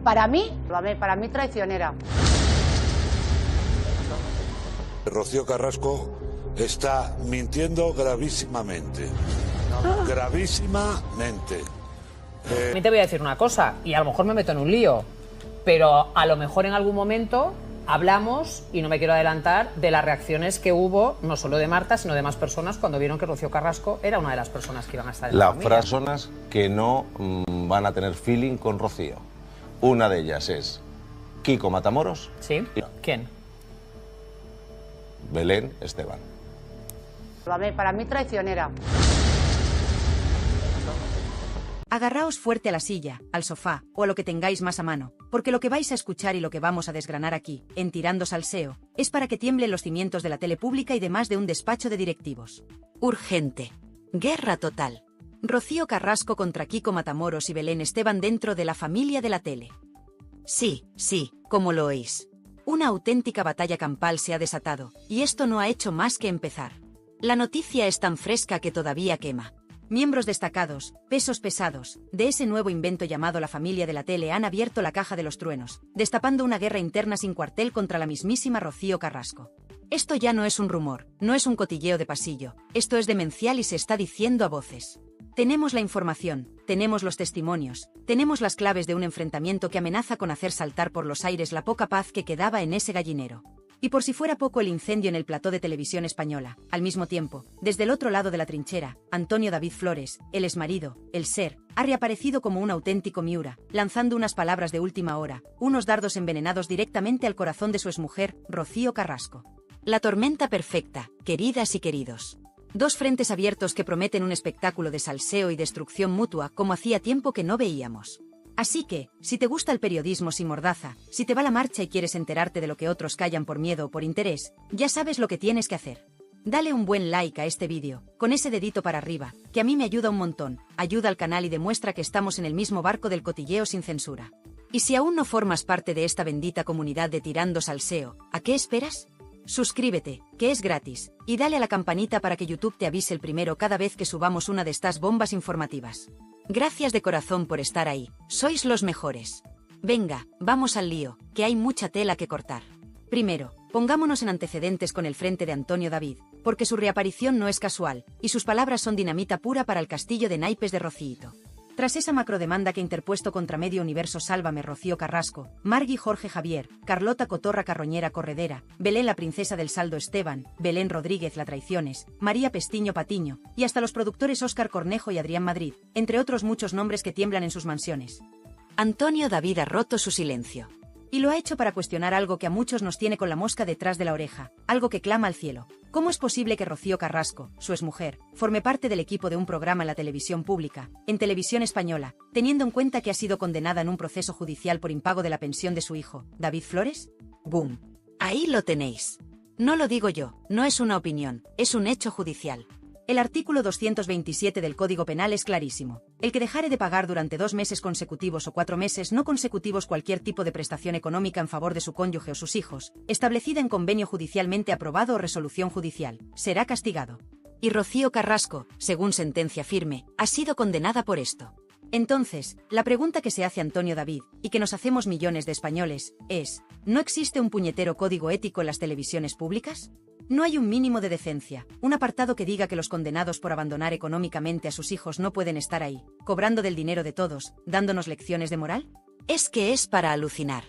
Para mí traicionera. Rocío Carrasco está mintiendo gravísimamente. Gravísimamente. También te voy a decir una cosa, y a lo mejor me meto en un lío, pero a lo mejor en algún momento hablamos, y no me quiero adelantar, de las reacciones que hubo, no solo de Marta, sino de más personas cuando vieron que Rocío Carrasco era una de las personas que iban a estar en la familia. Las personas que no van a tener feeling con Rocío. Una de ellas es Kiko Matamoros. ¿Sí? ¿Quién? Belén Esteban. Para mí traicionera. Agarraos fuerte a la silla, al sofá o a lo que tengáis más a mano, porque lo que vais a escuchar y lo que vamos a desgranar aquí, en Tirando Salseo, es para que tiemblen los cimientos de la tele pública y de más de un despacho de directivos. Urgente. Guerra total. Rocío Carrasco contra Kiko Matamoros y Belén Esteban dentro de la familia de la tele. Sí, como lo oís. Una auténtica batalla campal se ha desatado, y esto no ha hecho más que empezar. La noticia es tan fresca que todavía quema. Miembros destacados, pesos pesados, de ese nuevo invento llamado la familia de la tele han abierto la caja de los truenos, destapando una guerra interna sin cuartel contra la mismísima Rocío Carrasco. Esto ya no es un rumor, no es un cotilleo de pasillo, esto es demencial y se está diciendo a voces. Tenemos la información, tenemos los testimonios, tenemos las claves de un enfrentamiento que amenaza con hacer saltar por los aires la poca paz que quedaba en ese gallinero. Y por si fuera poco el incendio en el plató de Televisión Española, al mismo tiempo, desde el otro lado de la trinchera, Antonio David Flores, el exmarido, el ser, ha reaparecido como un auténtico Miura, lanzando unas palabras de última hora, unos dardos envenenados directamente al corazón de su exmujer, Rocío Carrasco. La tormenta perfecta, queridas y queridos. Dos frentes abiertos que prometen un espectáculo de salseo y destrucción mutua como hacía tiempo que no veíamos. Así que, si te gusta el periodismo sin mordaza, si te va la marcha y quieres enterarte de lo que otros callan por miedo o por interés, ya sabes lo que tienes que hacer. Dale un buen like a este vídeo, con ese dedito para arriba, que a mí me ayuda un montón, ayuda al canal y demuestra que estamos en el mismo barco del cotilleo sin censura. Y si aún no formas parte de esta bendita comunidad de Tirando Salseo, ¿a qué esperas? Suscríbete, que es gratis, y dale a la campanita para que YouTube te avise el primero cada vez que subamos una de estas bombas informativas. Gracias de corazón por estar ahí, sois los mejores. Venga, vamos al lío, que hay mucha tela que cortar. Primero, pongámonos en antecedentes con el frente de Antonio David, porque su reaparición no es casual, y sus palabras son dinamita pura para el castillo de naipes de Rocíito. Tras esa macrodemanda que ha interpuesto contra Medio Universo Sálvame Rocío Carrasco, Margui Jorge Javier, Carlota Cotorra Carroñera Corredera, Belén la Princesa del Saldo Esteban, Belén Rodríguez La Traiciones, María Pestiño Patiño, y hasta los productores Óscar Cornejo y Adrián Madrid, entre otros muchos nombres que tiemblan en sus mansiones. Antonio David ha roto su silencio. Y lo ha hecho para cuestionar algo que a muchos nos tiene con la mosca detrás de la oreja, algo que clama al cielo. ¿Cómo es posible que Rocío Carrasco, su exmujer, forme parte del equipo de un programa en la televisión pública, en Televisión Española, teniendo en cuenta que ha sido condenada en un proceso judicial por impago de la pensión de su hijo, David Flores? ¡Boom! Ahí lo tenéis. No lo digo yo, no es una opinión, es un hecho judicial. El artículo 227 del Código Penal es clarísimo. El que dejare de pagar durante 2 meses consecutivos o 4 meses no consecutivos cualquier tipo de prestación económica en favor de su cónyuge o sus hijos, establecida en convenio judicialmente aprobado o resolución judicial, será castigado. Y Rocío Carrasco, según sentencia firme, ha sido condenada por esto. Entonces, la pregunta que se hace Antonio David, y que nos hacemos millones de españoles, es, ¿no existe un puñetero código ético en las televisiones públicas? ¿No hay un mínimo de decencia, un apartado que diga que los condenados por abandonar económicamente a sus hijos no pueden estar ahí, cobrando del dinero de todos, dándonos lecciones de moral? Es que es para alucinar.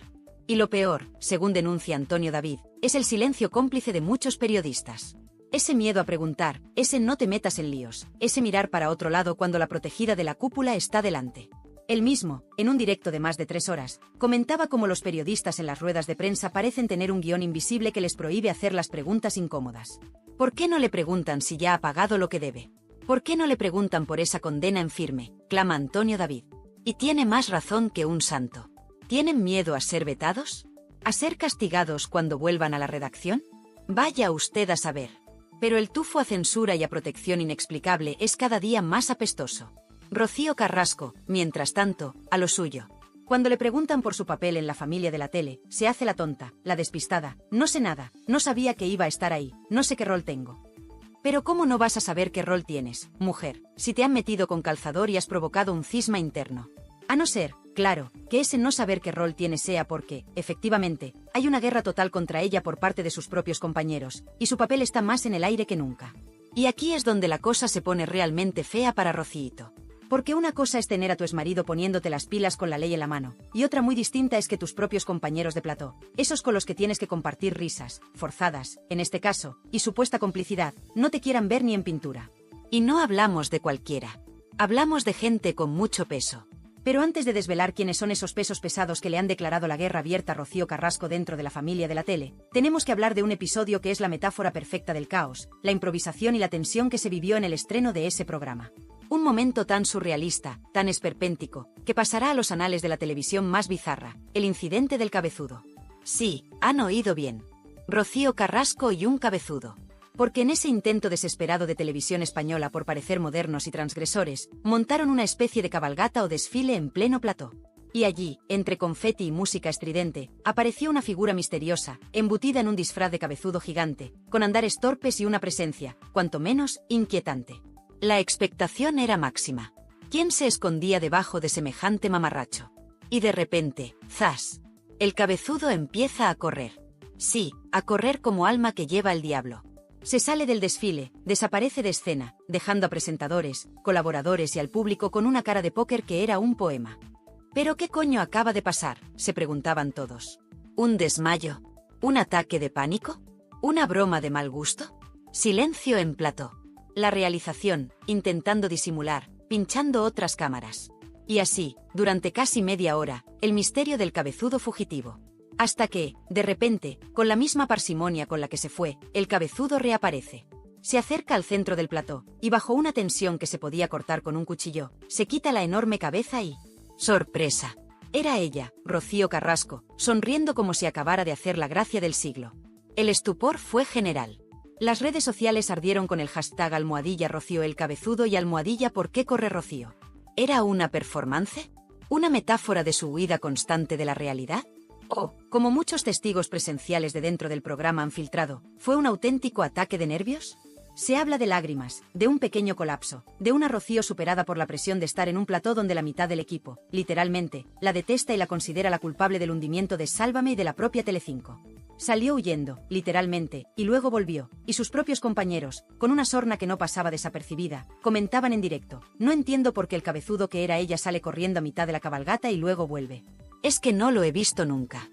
Y lo peor, según denuncia Antonio David, es el silencio cómplice de muchos periodistas. Ese miedo a preguntar, ese no te metas en líos, ese mirar para otro lado cuando la protegida de la cúpula está delante. Él mismo, en un directo de más de 3 horas, comentaba cómo los periodistas en las ruedas de prensa parecen tener un guión invisible que les prohíbe hacer las preguntas incómodas. ¿Por qué no le preguntan si ya ha pagado lo que debe? ¿Por qué no le preguntan por esa condena en firme?, clama Antonio David. Y tiene más razón que un santo. ¿Tienen miedo a ser vetados? ¿A ser castigados cuando vuelvan a la redacción? Vaya usted a saber. Pero el tufo a censura y a protección inexplicable es cada día más apestoso. Rocío Carrasco, mientras tanto, a lo suyo. Cuando le preguntan por su papel en la familia de la tele, se hace la tonta, la despistada. No sé nada, no sabía que iba a estar ahí, no sé qué rol tengo. Pero ¿cómo no vas a saber qué rol tienes, mujer, si te han metido con calzador y has provocado un cisma interno? A no ser Claro, que ese no saber qué rol tiene sea porque, efectivamente, hay una guerra total contra ella por parte de sus propios compañeros, y su papel está más en el aire que nunca. Y aquí es donde la cosa se pone realmente fea para Rocíito. Porque una cosa es tener a tu exmarido poniéndote las pilas con la ley en la mano, y otra muy distinta es que tus propios compañeros de plató, esos con los que tienes que compartir risas, forzadas, en este caso, y supuesta complicidad, no te quieran ver ni en pintura. Y no hablamos de cualquiera. Hablamos de gente con mucho peso. Pero antes de desvelar quiénes son esos pesos pesados que le han declarado la guerra abierta a Rocío Carrasco dentro de la familia de la tele, tenemos que hablar de un episodio que es la metáfora perfecta del caos, la improvisación y la tensión que se vivió en el estreno de ese programa. Un momento tan surrealista, tan esperpéntico, que pasará a los anales de la televisión más bizarra, el incidente del cabezudo. Sí, han oído bien. Rocío Carrasco y un cabezudo. Porque en ese intento desesperado de Televisión Española por parecer modernos y transgresores, montaron una especie de cabalgata o desfile en pleno plató. Y allí, entre confeti y música estridente, apareció una figura misteriosa, embutida en un disfraz de cabezudo gigante, con andares torpes y una presencia, cuanto menos, inquietante. La expectación era máxima. ¿Quién se escondía debajo de semejante mamarracho? Y de repente, ¡zas! El cabezudo empieza a correr. Sí, a correr como alma que lleva el diablo. Se sale del desfile, desaparece de escena, dejando a presentadores, colaboradores y al público con una cara de póker que era un poema. ¿Pero qué coño acaba de pasar?, se preguntaban todos. ¿Un desmayo? ¿Un ataque de pánico? ¿Una broma de mal gusto? Silencio en plató. La realización, intentando disimular, pinchando otras cámaras. Y así, durante casi media hora, el misterio del cabezudo fugitivo. Hasta que, de repente, con la misma parsimonia con la que se fue, el cabezudo reaparece. Se acerca al centro del plató, y bajo una tensión que se podía cortar con un cuchillo, se quita la enorme cabeza y... ¡sorpresa! Era ella, Rocío Carrasco, sonriendo como si acabara de hacer la gracia del siglo. El estupor fue general. Las redes sociales ardieron con el hashtag #Rocío el cabezudo y #¿Por qué corre Rocío? ¿Era una performance? ¿Una metáfora de su huida constante de la realidad? O, como muchos testigos presenciales de dentro del programa han filtrado, ¿fue un auténtico ataque de nervios? Se habla de lágrimas, de un pequeño colapso, de una Rocío superada por la presión de estar en un plató donde la mitad del equipo, literalmente, la detesta y la considera la culpable del hundimiento de Sálvame y de la propia Telecinco. Salió huyendo, literalmente, y luego volvió, y sus propios compañeros, con una sorna que no pasaba desapercibida, comentaban en directo: no entiendo por qué el cabezudo que era ella sale corriendo a mitad de la cabalgata y luego vuelve. Es que no lo he visto nunca.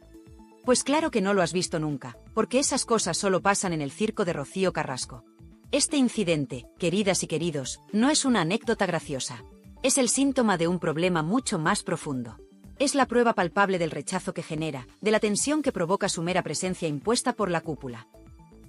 Pues claro que no lo has visto nunca, porque esas cosas solo pasan en el circo de Rocío Carrasco. Este incidente, queridas y queridos, no es una anécdota graciosa. Es el síntoma de un problema mucho más profundo. Es la prueba palpable del rechazo que genera, de la tensión que provoca su mera presencia impuesta por la cúpula.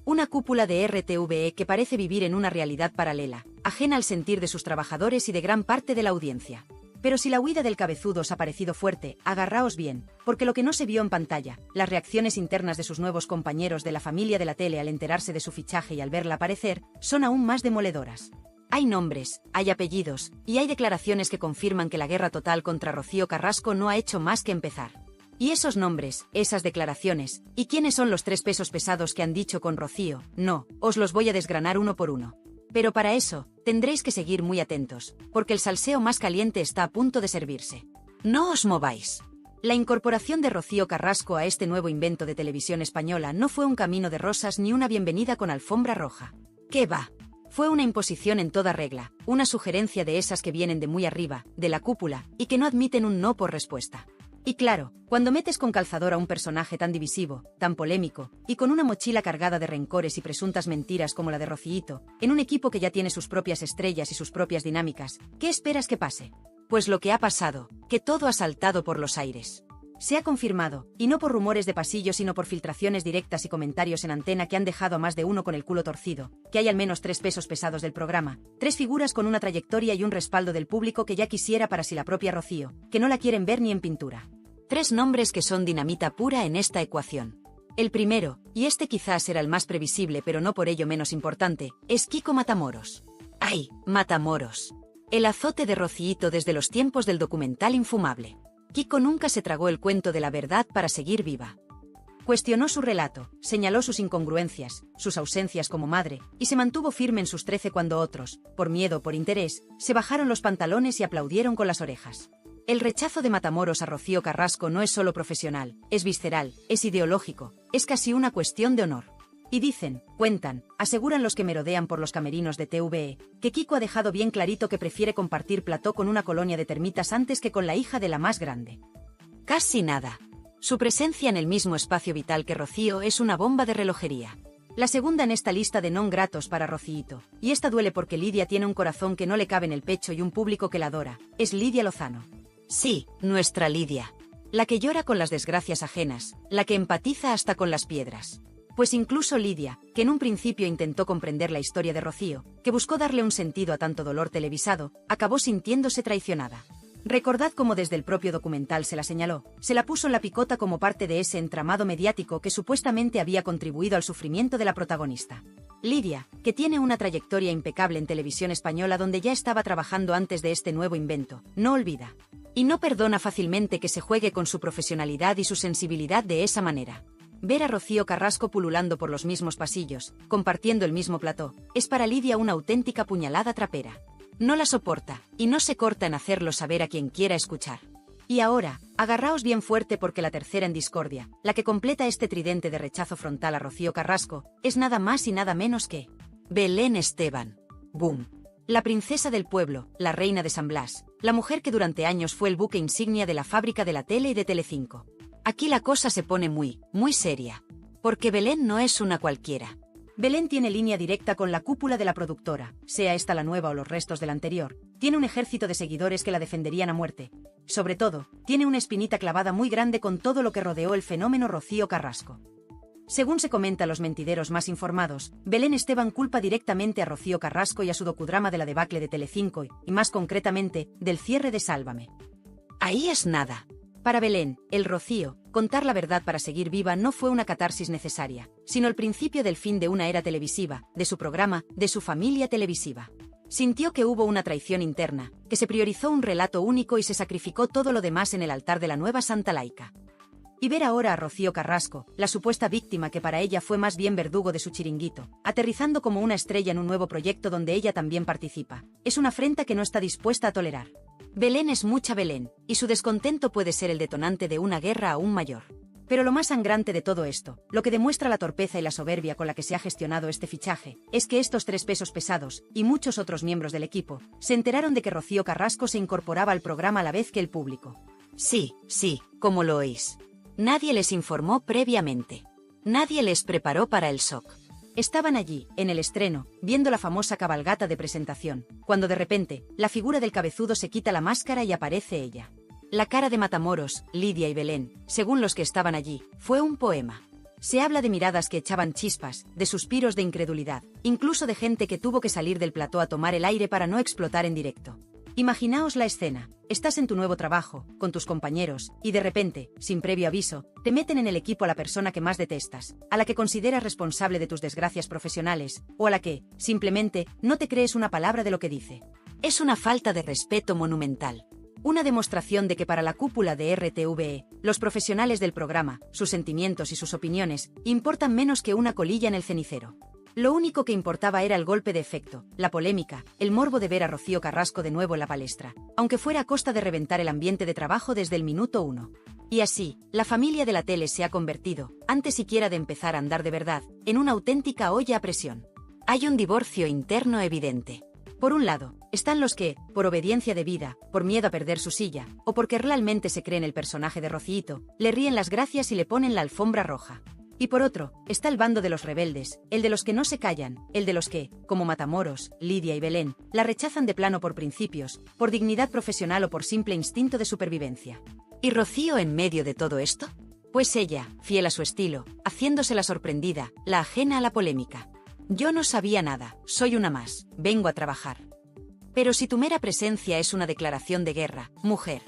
Una cúpula de RTVE que parece vivir en una realidad paralela, ajena al sentir de sus trabajadores y de gran parte de la audiencia. Pero si la huida del cabezudo os ha parecido fuerte, agarraos bien, porque lo que no se vio en pantalla, las reacciones internas de sus nuevos compañeros de la familia de la tele al enterarse de su fichaje y al verla aparecer, son aún más demoledoras. Hay nombres, hay apellidos, y hay declaraciones que confirman que la guerra total contra Rocío Carrasco no ha hecho más que empezar. Y esos nombres, esas declaraciones, ¿y quiénes son los 3 pesos pesados que han dicho con Rocío? No, os los voy a desgranar uno por uno. Pero para eso, tendréis que seguir muy atentos, porque el salseo más caliente está a punto de servirse. No os mováis. La incorporación de Rocío Carrasco a este nuevo invento de Televisión Española no fue un camino de rosas ni una bienvenida con alfombra roja. ¿Qué va? Fue una imposición en toda regla, una sugerencia de esas que vienen de muy arriba, de la cúpula, y que no admiten un no por respuesta. Y claro, cuando metes con calzador a un personaje tan divisivo, tan polémico, y con una mochila cargada de rencores y presuntas mentiras como la de Rocíito, en un equipo que ya tiene sus propias estrellas y sus propias dinámicas, ¿qué esperas que pase? Pues lo que ha pasado, que todo ha saltado por los aires. Se ha confirmado, y no por rumores de pasillo sino por filtraciones directas y comentarios en antena que han dejado a más de uno con el culo torcido, que hay al menos 3 pesos pesados del programa, 3 figuras con una trayectoria y un respaldo del público que ya quisiera para sí la propia Rocío, que no la quieren ver ni en pintura. 3 nombres que son dinamita pura en esta ecuación. El primero, y este quizás era el más previsible pero no por ello menos importante, es Kiko Matamoros. ¡Ay, Matamoros! El azote de Rocíito desde los tiempos del documental Infumable. Kiko nunca se tragó el cuento de la verdad para seguir viva. Cuestionó su relato, señaló sus incongruencias, sus ausencias como madre, y se mantuvo firme en sus 13 cuando otros, por miedo o por interés, se bajaron los pantalones y aplaudieron con las orejas. El rechazo de Matamoros a Rocío Carrasco no es solo profesional, es visceral, es ideológico, es casi una cuestión de honor. Y dicen, cuentan, aseguran los que merodean por los camerinos de TVE, que Kiko ha dejado bien clarito que prefiere compartir plató con una colonia de termitas antes que con la hija de la más grande. Casi nada. Su presencia en el mismo espacio vital que Rocío es una bomba de relojería. La segunda en esta lista de non gratos para Rocíito, y esta duele porque Lidia tiene un corazón que no le cabe en el pecho y un público que la adora, es Lidia Lozano. Sí, nuestra Lidia. La que llora con las desgracias ajenas, la que empatiza hasta con las piedras. Pues incluso Lidia, que en un principio intentó comprender la historia de Rocío, que buscó darle un sentido a tanto dolor televisado, acabó sintiéndose traicionada. Recordad cómo desde el propio documental se la señaló, se la puso en la picota como parte de ese entramado mediático que supuestamente había contribuido al sufrimiento de la protagonista. Lidia, que tiene una trayectoria impecable en televisión española donde ya estaba trabajando antes de este nuevo invento, no olvida. Y no perdona fácilmente que se juegue con su profesionalidad y su sensibilidad de esa manera. Ver a Rocío Carrasco pululando por los mismos pasillos, compartiendo el mismo plató, es para Lidia una auténtica puñalada trapera. No la soporta, y no se corta en hacerlo saber a quien quiera escuchar. Y ahora, agarraos bien fuerte porque la tercera en discordia, la que completa este tridente de rechazo frontal a Rocío Carrasco, es nada más y nada menos que Belén Esteban. ¡Boom! La princesa del pueblo, la reina de San Blas, la mujer que durante años fue el buque insignia de la fábrica de la tele y de Telecinco. Aquí la cosa se pone muy seria. Porque Belén no es una cualquiera. Belén tiene línea directa con la cúpula de la productora, sea esta la nueva o los restos de la anterior. Tiene un ejército de seguidores que la defenderían a muerte. Sobre todo, tiene una espinita clavada muy grande con todo lo que rodeó el fenómeno Rocío Carrasco. Según se comenta a los mentideros más informados, Belén Esteban culpa directamente a Rocío Carrasco y a su docudrama de la debacle de Telecinco y más concretamente, del cierre de Sálvame. Ahí es nada. Para Belén, el Rocío, contar la verdad para seguir viva no fue una catarsis necesaria, sino el principio del fin de una era televisiva, de su programa, de su familia televisiva. Sintió que hubo una traición interna, que se priorizó un relato único y se sacrificó todo lo demás en el altar de la nueva Santa Laica. Y ver ahora a Rocío Carrasco, la supuesta víctima que para ella fue más bien verdugo de su chiringuito, aterrizando como una estrella en un nuevo proyecto donde ella también participa, es una afrenta que no está dispuesta a tolerar. Belén es mucha Belén, y su descontento puede ser el detonante de una guerra aún mayor. Pero lo más sangrante de todo esto, lo que demuestra la torpeza y la soberbia con la que se ha gestionado este fichaje, es que estos tres pesos pesados, y muchos otros miembros del equipo, se enteraron de que Rocío Carrasco se incorporaba al programa a la vez que el público. Sí, como lo oís. Nadie les informó previamente. Nadie les preparó para el shock. Estaban allí, en el estreno, viendo la famosa cabalgata de presentación, cuando de repente, la figura del cabezudo se quita la máscara y aparece ella. La cara de Matamoros, Lidia y Belén, según los que estaban allí, fue un poema. Se habla de miradas que echaban chispas, de suspiros de incredulidad, incluso de gente que tuvo que salir del plató a tomar el aire para no explotar en directo. Imaginaos la escena, estás en tu nuevo trabajo, con tus compañeros, y de repente, sin previo aviso, te meten en el equipo a la persona que más detestas, a la que consideras responsable de tus desgracias profesionales, o a la que, simplemente, no te crees una palabra de lo que dice. Es una falta de respeto monumental. Una demostración de que para la cúpula de RTVE, los profesionales del programa, sus sentimientos y sus opiniones, importan menos que una colilla en el cenicero. Lo único que importaba era el golpe de efecto, la polémica, el morbo de ver a Rocío Carrasco de nuevo en la palestra, aunque fuera a costa de reventar el ambiente de trabajo desde el minuto 1. Y así, la familia de la tele se ha convertido, antes siquiera de empezar a andar de verdad, en una auténtica olla a presión. Hay un divorcio interno evidente. Por un lado, están los que, por obediencia debida, por miedo a perder su silla, o porque realmente se creen el personaje de Rocíito, le ríen las gracias y le ponen la alfombra roja. Y por otro, está el bando de los rebeldes, el de los que no se callan, el de los que, como Matamoros, Lidia y Belén, la rechazan de plano por principios, por dignidad profesional o por simple instinto de supervivencia. ¿Y Rocío en medio de todo esto? Pues ella, fiel a su estilo, haciéndose la sorprendida, la ajena a la polémica. Yo no sabía nada, soy una más, vengo a trabajar. Pero si tu mera presencia es una declaración de guerra, mujer,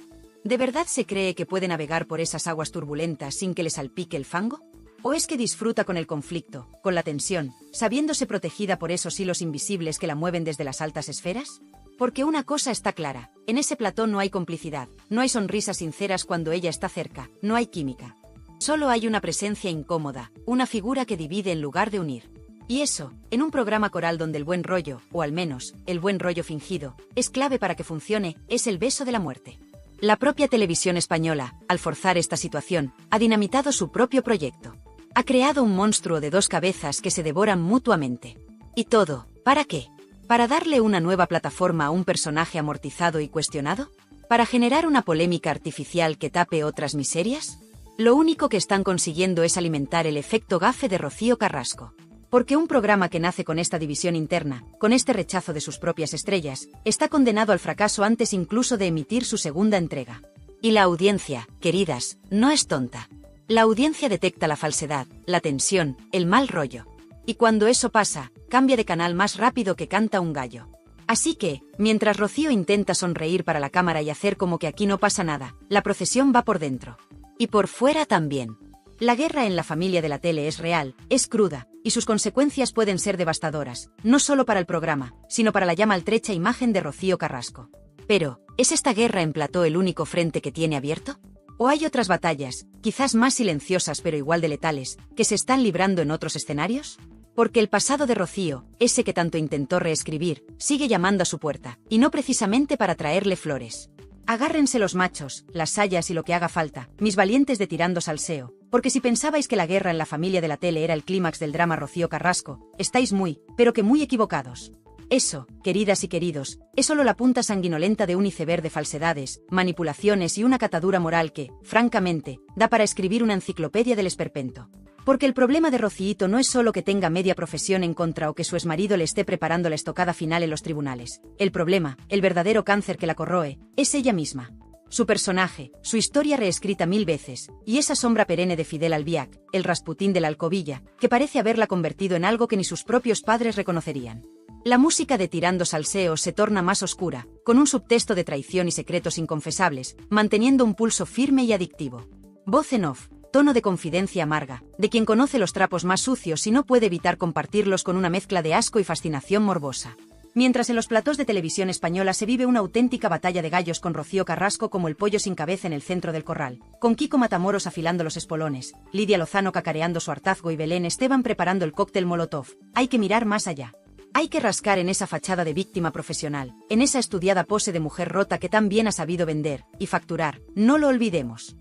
¿de verdad se cree que puede navegar por esas aguas turbulentas sin que le salpique el fango? ¿O es que disfruta con el conflicto, con la tensión, sabiéndose protegida por esos hilos invisibles que la mueven desde las altas esferas? Porque una cosa está clara, en ese plató no hay complicidad, no hay sonrisas sinceras cuando ella está cerca, no hay química. Solo hay una presencia incómoda, una figura que divide en lugar de unir. Y eso, en un programa coral donde el buen rollo, o al menos, el buen rollo fingido, es clave para que funcione, es el beso de la muerte. La propia televisión española, al forzar esta situación, ha dinamitado su propio proyecto. Ha creado un monstruo de dos cabezas que se devoran mutuamente. ¿Y todo, para qué? ¿Para darle una nueva plataforma a un personaje amortizado y cuestionado? ¿Para generar una polémica artificial que tape otras miserias? Lo único que están consiguiendo es alimentar el efecto gafe de Rocío Carrasco. Porque un programa que nace con esta división interna, con este rechazo de sus propias estrellas, está condenado al fracaso antes incluso de emitir su segunda entrega. Y la audiencia, queridas, no es tonta. La audiencia detecta la falsedad, la tensión, el mal rollo. Y cuando eso pasa, cambia de canal más rápido que canta un gallo. Así que, mientras Rocío intenta sonreír para la cámara y hacer como que aquí no pasa nada, la procesión va por dentro. Y por fuera también. La guerra en la familia de la tele es real, es cruda, y sus consecuencias pueden ser devastadoras, no solo para el programa, sino para la ya maltrecha imagen de Rocío Carrasco. Pero, ¿es esta guerra en plató el único frente que tiene abierto? ¿O hay otras batallas, quizás más silenciosas pero igual de letales, que se están librando en otros escenarios? Porque el pasado de Rocío, ese que tanto intentó reescribir, sigue llamando a su puerta, y no precisamente para traerle flores. Agárrense los machos, las sayas y lo que haga falta, mis valientes de tirando salseo, porque si pensabais que la guerra en la familia de la tele era el clímax del drama Rocío Carrasco, estáis muy, pero que muy equivocados. Eso, queridas y queridos, es solo la punta sanguinolenta de un iceberg de falsedades, manipulaciones y una catadura moral que, francamente, da para escribir una enciclopedia del esperpento. Porque el problema de Rocíito no es solo que tenga media profesión en contra o que su exmarido le esté preparando la estocada final en los tribunales. El problema, el verdadero cáncer que la corroe, es ella misma. Su personaje, su historia reescrita 1000 veces, y esa sombra perenne de Fidel Albiac, el Rasputín de la Alcobilla, que parece haberla convertido en algo que ni sus propios padres reconocerían. La música de Tirando Salseo se torna más oscura, con un subtexto de traición y secretos inconfesables, manteniendo un pulso firme y adictivo. Voz en off, tono de confidencia amarga, de quien conoce los trapos más sucios y no puede evitar compartirlos con una mezcla de asco y fascinación morbosa. Mientras en los platós de televisión española se vive una auténtica batalla de gallos con Rocío Carrasco como el pollo sin cabeza en el centro del corral, con Kiko Matamoros afilando los espolones, Lidia Lozano cacareando su hartazgo y Belén Esteban preparando el cóctel Molotov, hay que mirar más allá. Hay que rascar en esa fachada de víctima profesional, en esa estudiada pose de mujer rota que tan bien ha sabido vender y facturar, no lo olvidemos.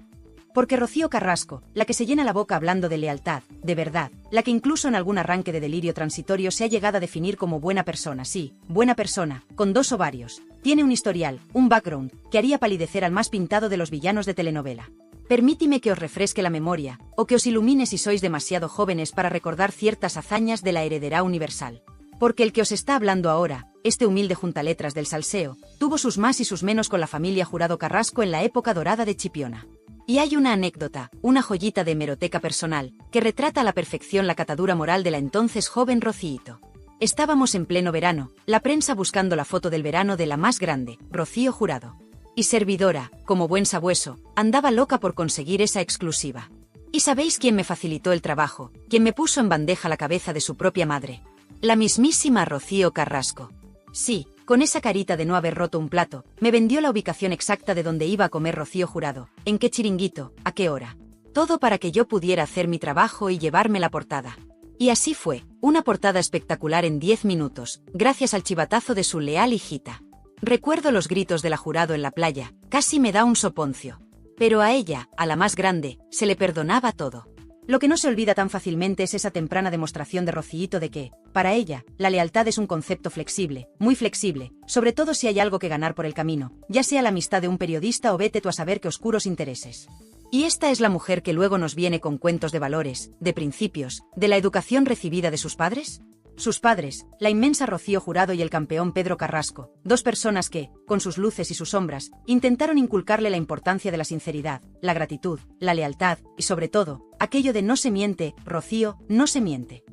Porque Rocío Carrasco, la que se llena la boca hablando de lealtad, de verdad, la que incluso en algún arranque de delirio transitorio se ha llegado a definir como buena persona, sí, buena persona, con 2 ovarios, tiene un historial, un background, que haría palidecer al más pintado de los villanos de telenovela. Permítime que os refresque la memoria, o que os ilumine si sois demasiado jóvenes para recordar ciertas hazañas de la heredera universal. Porque el que os está hablando ahora, este humilde juntaletras del salseo, tuvo sus más y sus menos con la familia Jurado Carrasco en la época dorada de Chipiona. Y hay una anécdota, una joyita de hemeroteca personal, que retrata a la perfección la catadura moral de la entonces joven Rocíito. Estábamos en pleno verano, la prensa buscando la foto del verano de la más grande, Rocío Jurado. Y servidora, como buen sabueso, andaba loca por conseguir esa exclusiva. ¿Y sabéis quién me facilitó el trabajo? ¿Quién me puso en bandeja la cabeza de su propia madre? La mismísima Rocío Carrasco. Sí, con esa carita de no haber roto un plato, me vendió la ubicación exacta de donde iba a comer Rocío Jurado, en qué chiringuito, a qué hora. Todo para que yo pudiera hacer mi trabajo y llevarme la portada. Y así fue, una portada espectacular en 10 minutos, gracias al chivatazo de su leal hijita. Recuerdo los gritos de la Jurado en la playa, casi me da un soponcio. Pero a ella, a la más grande, se le perdonaba todo. Lo que no se olvida tan fácilmente es esa temprana demostración de Rocíito de que, para ella, la lealtad es un concepto flexible, muy flexible, sobre todo si hay algo que ganar por el camino, ya sea la amistad de un periodista o vete tú a saber qué oscuros intereses. Y esta es la mujer que luego nos viene con cuentos de valores, de principios, de la educación recibida de sus padres. Sus padres, la inmensa Rocío Jurado y el campeón Pedro Carrasco, 2 personas que, con sus luces y sus sombras, intentaron inculcarle la importancia de la sinceridad, la gratitud, la lealtad y sobre todo, aquello de no se miente, Rocío, no se miente.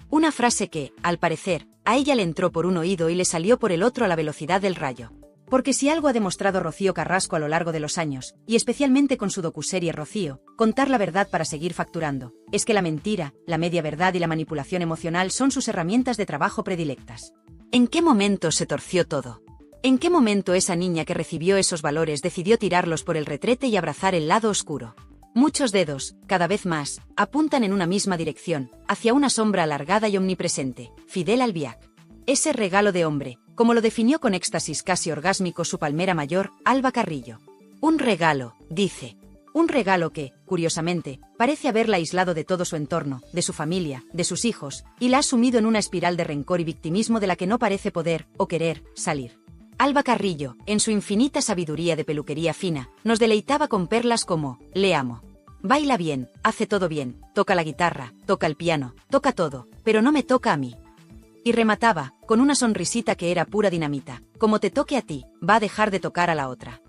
Una frase que, al parecer, a ella le entró por un oído y le salió por el otro a la velocidad del rayo. Porque si algo ha demostrado Rocío Carrasco a lo largo de los años, y especialmente con su docuserie Rocío, contar la verdad para seguir facturando, es que la mentira, la media verdad y la manipulación emocional son sus herramientas de trabajo predilectas. ¿En qué momento se torció todo? ¿En qué momento esa niña que recibió esos valores decidió tirarlos por el retrete y abrazar el lado oscuro? Muchos dedos, cada vez más, apuntan en una misma dirección, hacia una sombra alargada y omnipresente, Fidel Albiac. Ese regalo de hombre, como lo definió con éxtasis casi orgásmico su palmera mayor, Alba Carrillo. Un regalo, dice. Un regalo que, curiosamente, parece haberla aislado de todo su entorno, de su familia, de sus hijos, y la ha sumido en una espiral de rencor y victimismo de la que no parece poder, o querer, salir. Alba Carrillo, en su infinita sabiduría de peluquería fina, nos deleitaba con perlas como, le amo. Baila bien, hace todo bien, toca la guitarra, toca el piano, toca todo, pero no me toca a mí. Y remataba, con una sonrisita que era pura dinamita, como te toque a ti, va a dejar de tocar a la otra.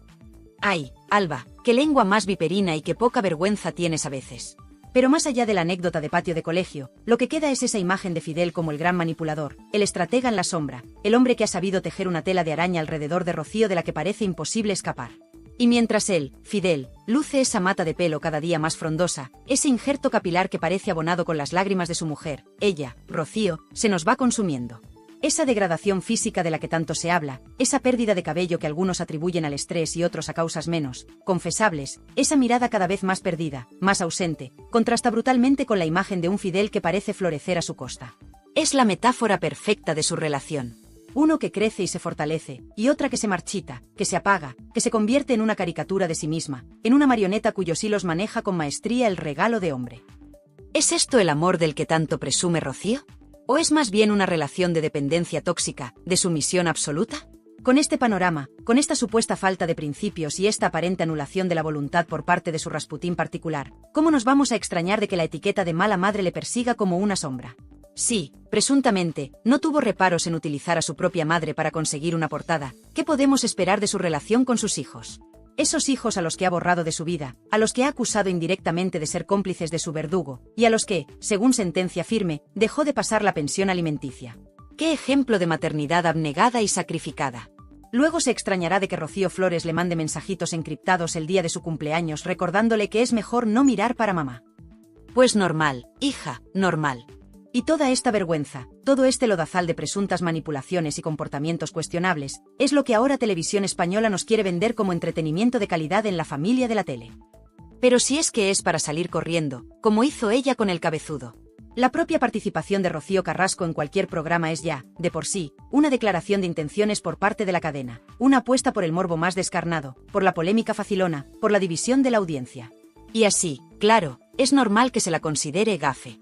Ay, Alba, qué lengua más viperina y qué poca vergüenza tienes a veces. Pero más allá de la anécdota de patio de colegio, lo que queda es esa imagen de Fidel como el gran manipulador, el estratega en la sombra, el hombre que ha sabido tejer una tela de araña alrededor de Rocío de la que parece imposible escapar. Y mientras él, Fidel, luce esa mata de pelo cada día más frondosa, ese injerto capilar que parece abonado con las lágrimas de su mujer, ella, Rocío, se nos va consumiendo. Esa degradación física de la que tanto se habla, esa pérdida de cabello que algunos atribuyen al estrés y otros a causas menos confesables, esa mirada cada vez más perdida, más ausente, contrasta brutalmente con la imagen de un Fidel que parece florecer a su costa. Es la metáfora perfecta de su relación. Uno que crece y se fortalece, y otra que se marchita, que se apaga, que se convierte en una caricatura de sí misma, en una marioneta cuyos hilos maneja con maestría el regalo de hombre. ¿Es esto el amor del que tanto presume Rocío? ¿O es más bien una relación de dependencia tóxica, de sumisión absoluta? Con este panorama, con esta supuesta falta de principios y esta aparente anulación de la voluntad por parte de su Rasputín particular, ¿cómo nos vamos a extrañar de que la etiqueta de mala madre le persiga como una sombra? Sí, presuntamente, no tuvo reparos en utilizar a su propia madre para conseguir una portada. ¿Qué podemos esperar de su relación con sus hijos? Esos hijos a los que ha borrado de su vida, a los que ha acusado indirectamente de ser cómplices de su verdugo, y a los que, según sentencia firme, dejó de pasar la pensión alimenticia. ¡Qué ejemplo de maternidad abnegada y sacrificada! Luego se extrañará de que Rocío Flores le mande mensajitos encriptados el día de su cumpleaños recordándole que es mejor no mirar para mamá. Pues normal, hija, normal. Y toda esta vergüenza, todo este lodazal de presuntas manipulaciones y comportamientos cuestionables, es lo que ahora Televisión Española nos quiere vender como entretenimiento de calidad en la familia de la tele. Pero si es que es para salir corriendo, como hizo ella con El Cabezudo. La propia participación de Rocío Carrasco en cualquier programa es ya, de por sí, una declaración de intenciones por parte de la cadena, una apuesta por el morbo más descarnado, por la polémica facilona, por la división de la audiencia. Y así, claro, es normal que se la considere gafe.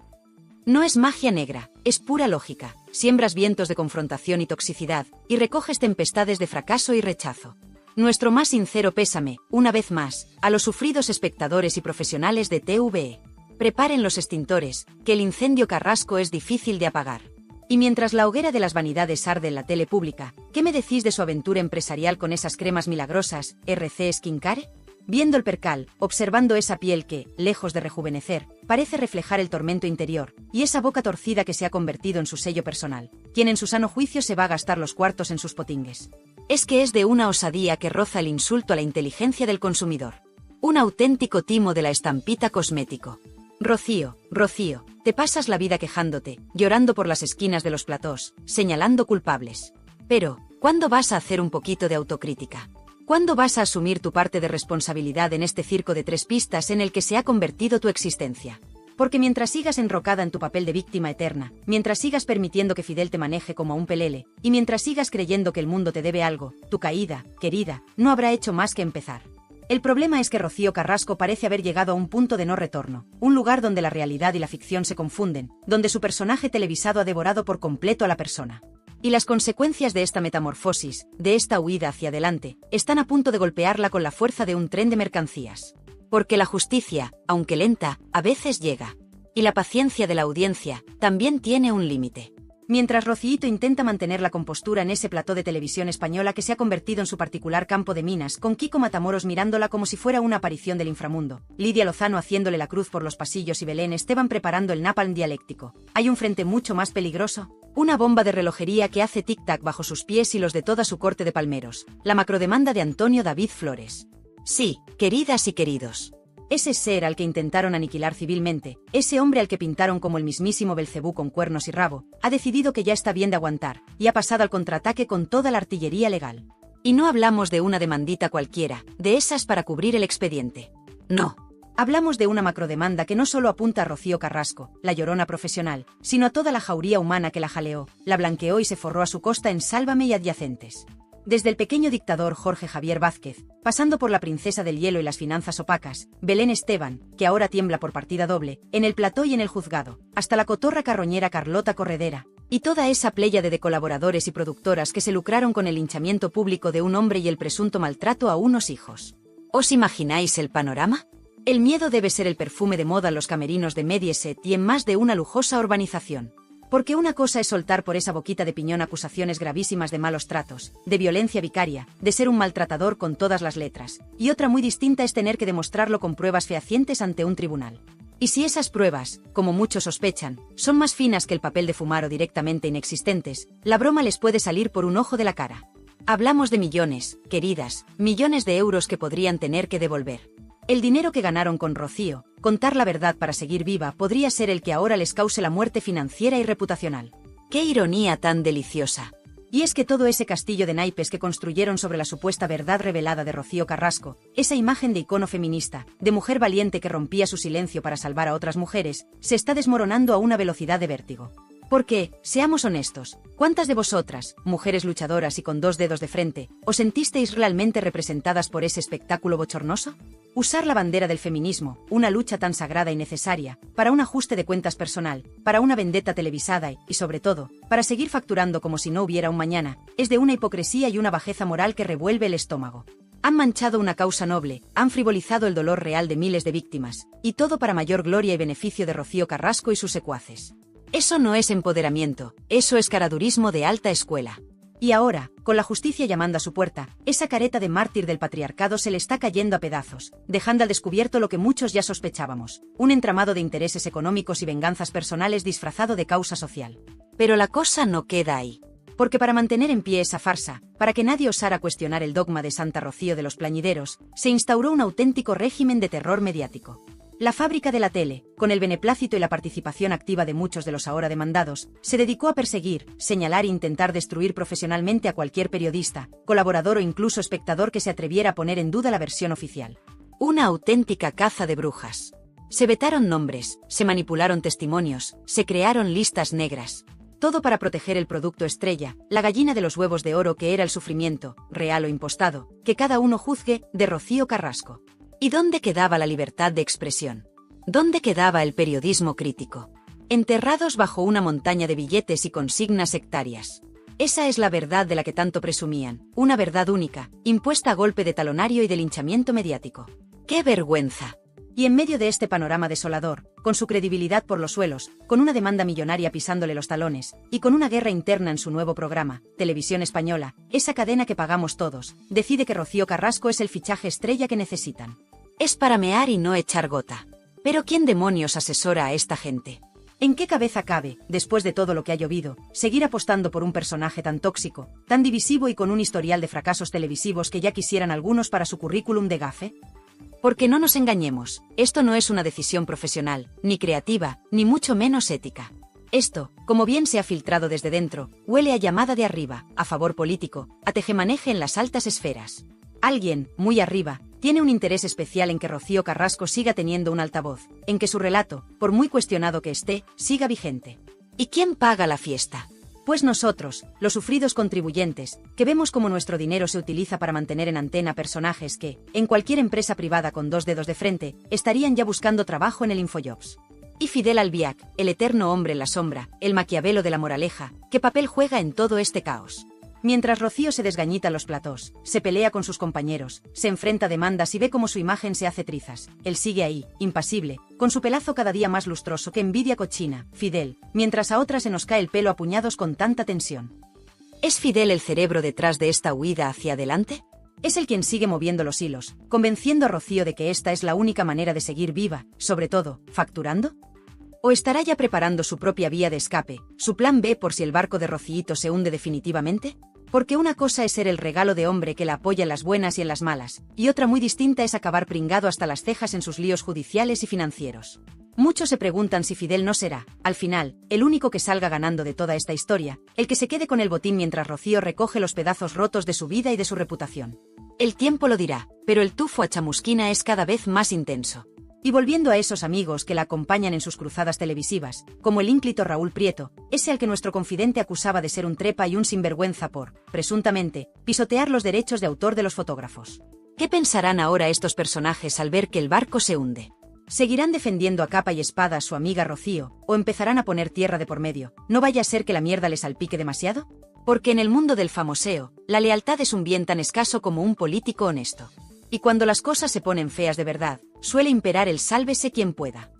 No es magia negra, es pura lógica. Siembras vientos de confrontación y toxicidad, y recoges tempestades de fracaso y rechazo. Nuestro más sincero pésame, una vez más, a los sufridos espectadores y profesionales de TVE. Preparen los extintores, que el incendio Carrasco es difícil de apagar. Y mientras la hoguera de las vanidades arde en la tele pública, ¿qué me decís de su aventura empresarial con esas cremas milagrosas, RC Skincare? Viendo el percal, observando esa piel que, lejos de rejuvenecer, parece reflejar el tormento interior, y esa boca torcida que se ha convertido en su sello personal, quien en su sano juicio se va a gastar los cuartos en sus potingues. Es que es de una osadía que roza el insulto a la inteligencia del consumidor. Un auténtico timo de la estampita cosmético. Rocío, Rocío, te pasas la vida quejándote, llorando por las esquinas de los platós, señalando culpables. Pero, ¿cuándo vas a hacer un poquito de autocrítica? ¿Cuándo vas a asumir tu parte de responsabilidad en este circo de tres pistas en el que se ha convertido tu existencia? Porque mientras sigas enrocada en tu papel de víctima eterna, mientras sigas permitiendo que Fidel te maneje como a un pelele, y mientras sigas creyendo que el mundo te debe algo, tu caída, querida, no habrá hecho más que empezar. El problema es que Rocío Carrasco parece haber llegado a un punto de no retorno, un lugar donde la realidad y la ficción se confunden, donde su personaje televisado ha devorado por completo a la persona. Y las consecuencias de esta metamorfosis, de esta huida hacia adelante, están a punto de golpearla con la fuerza de un tren de mercancías. Porque la justicia, aunque lenta, a veces llega. Y la paciencia de la audiencia también tiene un límite. Mientras Rocíito intenta mantener la compostura en ese plató de Televisión Española que se ha convertido en su particular campo de minas, con Kiko Matamoros mirándola como si fuera una aparición del inframundo, Lidia Lozano haciéndole la cruz por los pasillos y Belén Esteban preparando el napalm dialéctico, hay un frente mucho más peligroso. Una bomba de relojería que hace tic-tac bajo sus pies y los de toda su corte de palmeros. La macrodemanda de Antonio David Flores. Sí, queridas y queridos. Ese ser al que intentaron aniquilar civilmente, ese hombre al que pintaron como el mismísimo Belcebú con cuernos y rabo, ha decidido que ya está bien de aguantar, y ha pasado al contraataque con toda la artillería legal. Y no hablamos de una demandita cualquiera, de esas para cubrir el expediente. No. Hablamos de una macrodemanda que no solo apunta a Rocío Carrasco, la llorona profesional, sino a toda la jauría humana que la jaleó, la blanqueó y se forró a su costa en Sálvame y adyacentes. Desde el pequeño dictador Jorge Javier Vázquez, pasando por la princesa del hielo y las finanzas opacas, Belén Esteban, que ahora tiembla por partida doble, en el plató y en el juzgado, hasta la cotorra carroñera Carlota Corredera, y toda esa pléyade de colaboradores y productoras que se lucraron con el linchamiento público de un hombre y el presunto maltrato a unos hijos. ¿Os imagináis el panorama? El miedo debe ser el perfume de moda en los camerinos de Mediaset y en más de una lujosa urbanización. Porque una cosa es soltar por esa boquita de piñón acusaciones gravísimas de malos tratos, de violencia vicaria, de ser un maltratador con todas las letras, y otra muy distinta es tener que demostrarlo con pruebas fehacientes ante un tribunal. Y si esas pruebas, como muchos sospechan, son más finas que el papel de fumar o directamente inexistentes, la broma les puede salir por un ojo de la cara. Hablamos de millones, queridas, millones de euros que podrían tener que devolver. El dinero que ganaron con Rocío, contar la verdad para seguir viva, podría ser el que ahora les cause la muerte financiera y reputacional. ¡Qué ironía tan deliciosa! Y es que todo ese castillo de naipes que construyeron sobre la supuesta verdad revelada de Rocío Carrasco, esa imagen de icono feminista, de mujer valiente que rompía su silencio para salvar a otras mujeres, se está desmoronando a una velocidad de vértigo. Porque, seamos honestos, ¿cuántas de vosotras, mujeres luchadoras y con dos dedos de frente, os sentisteis realmente representadas por ese espectáculo bochornoso? Usar la bandera del feminismo, una lucha tan sagrada y necesaria, para un ajuste de cuentas personal, para una vendetta televisada y, sobre todo, para seguir facturando como si no hubiera un mañana, es de una hipocresía y una bajeza moral que revuelve el estómago. Han manchado una causa noble, han frivolizado el dolor real de miles de víctimas, y todo para mayor gloria y beneficio de Rocío Carrasco y sus secuaces. Eso no es empoderamiento, eso es caradurismo de alta escuela. Y ahora, con la justicia llamando a su puerta, esa careta de mártir del patriarcado se le está cayendo a pedazos, dejando al descubierto lo que muchos ya sospechábamos, un entramado de intereses económicos y venganzas personales disfrazado de causa social. Pero la cosa no queda ahí. Porque para mantener en pie esa farsa, para que nadie osara cuestionar el dogma de Santa Rocío de los Plañideros, se instauró un auténtico régimen de terror mediático. La fábrica de la tele, con el beneplácito y la participación activa de muchos de los ahora demandados, se dedicó a perseguir, señalar e intentar destruir profesionalmente a cualquier periodista, colaborador o incluso espectador que se atreviera a poner en duda la versión oficial. Una auténtica caza de brujas. Se vetaron nombres, se manipularon testimonios, se crearon listas negras. Todo para proteger el producto estrella, la gallina de los huevos de oro que era el sufrimiento, real o impostado, que cada uno juzgue, de Rocío Carrasco. ¿Y dónde quedaba la libertad de expresión? ¿Dónde quedaba el periodismo crítico? Enterrados bajo una montaña de billetes y consignas sectarias. Esa es la verdad de la que tanto presumían, una verdad única, impuesta a golpe de talonario y de linchamiento mediático. ¡Qué vergüenza! Y en medio de este panorama desolador, con su credibilidad por los suelos, con una demanda millonaria pisándole los talones, y con una guerra interna en su nuevo programa, Televisión Española, esa cadena que pagamos todos, decide que Rocío Carrasco es el fichaje estrella que necesitan. Es para mear y no echar gota. Pero ¿quién demonios asesora a esta gente? ¿En qué cabeza cabe, después de todo lo que ha llovido, seguir apostando por un personaje tan tóxico, tan divisivo y con un historial de fracasos televisivos que ya quisieran algunos para su currículum de gafe? Porque no nos engañemos, esto no es una decisión profesional, ni creativa, ni mucho menos ética. Esto, como bien se ha filtrado desde dentro, huele a llamada de arriba, a favor político, a tejemaneje en las altas esferas. Alguien, muy arriba, tiene un interés especial en que Rocío Carrasco siga teniendo un altavoz, en que su relato, por muy cuestionado que esté, siga vigente. ¿Y quién paga la fiesta? Pues nosotros, los sufridos contribuyentes, que vemos cómo nuestro dinero se utiliza para mantener en antena personajes que, en cualquier empresa privada con dos dedos de frente, estarían ya buscando trabajo en el Infojobs. Y Fidel Albiac, el eterno hombre en la sombra, el Maquiavelo de la moraleja, ¿qué papel juega en todo este caos? Mientras Rocío se desgañita los platós, se pelea con sus compañeros, se enfrenta a demandas y ve cómo su imagen se hace trizas, él sigue ahí, impasible, con su pelazo cada día más lustroso que envidia cochina, Fidel, mientras a otras se nos cae el pelo a puñados con tanta tensión. ¿Es Fidel el cerebro detrás de esta huida hacia adelante? ¿Es el quien sigue moviendo los hilos, convenciendo a Rocío de que esta es la única manera de seguir viva, sobre todo, facturando? ¿O estará ya preparando su propia vía de escape, su plan B por si el barco de Rocíito se hunde definitivamente? Porque una cosa es ser el regalo de hombre que la apoya en las buenas y en las malas, y otra muy distinta es acabar pringado hasta las cejas en sus líos judiciales y financieros. Muchos se preguntan si Fidel no será, al final, el único que salga ganando de toda esta historia, el que se quede con el botín mientras Rocío recoge los pedazos rotos de su vida y de su reputación. El tiempo lo dirá, pero el tufo a chamusquina es cada vez más intenso. Y volviendo a esos amigos que la acompañan en sus cruzadas televisivas, como el ínclito Raúl Prieto, ese al que nuestro confidente acusaba de ser un trepa y un sinvergüenza por, presuntamente, pisotear los derechos de autor de los fotógrafos. ¿Qué pensarán ahora estos personajes al ver que el barco se hunde? ¿Seguirán defendiendo a capa y espada a su amiga Rocío, o empezarán a poner tierra de por medio? ¿No vaya a ser que la mierda les salpique demasiado? Porque en el mundo del famoseo, la lealtad es un bien tan escaso como un político honesto. Y cuando las cosas se ponen feas de verdad, suele imperar el sálvese quien pueda.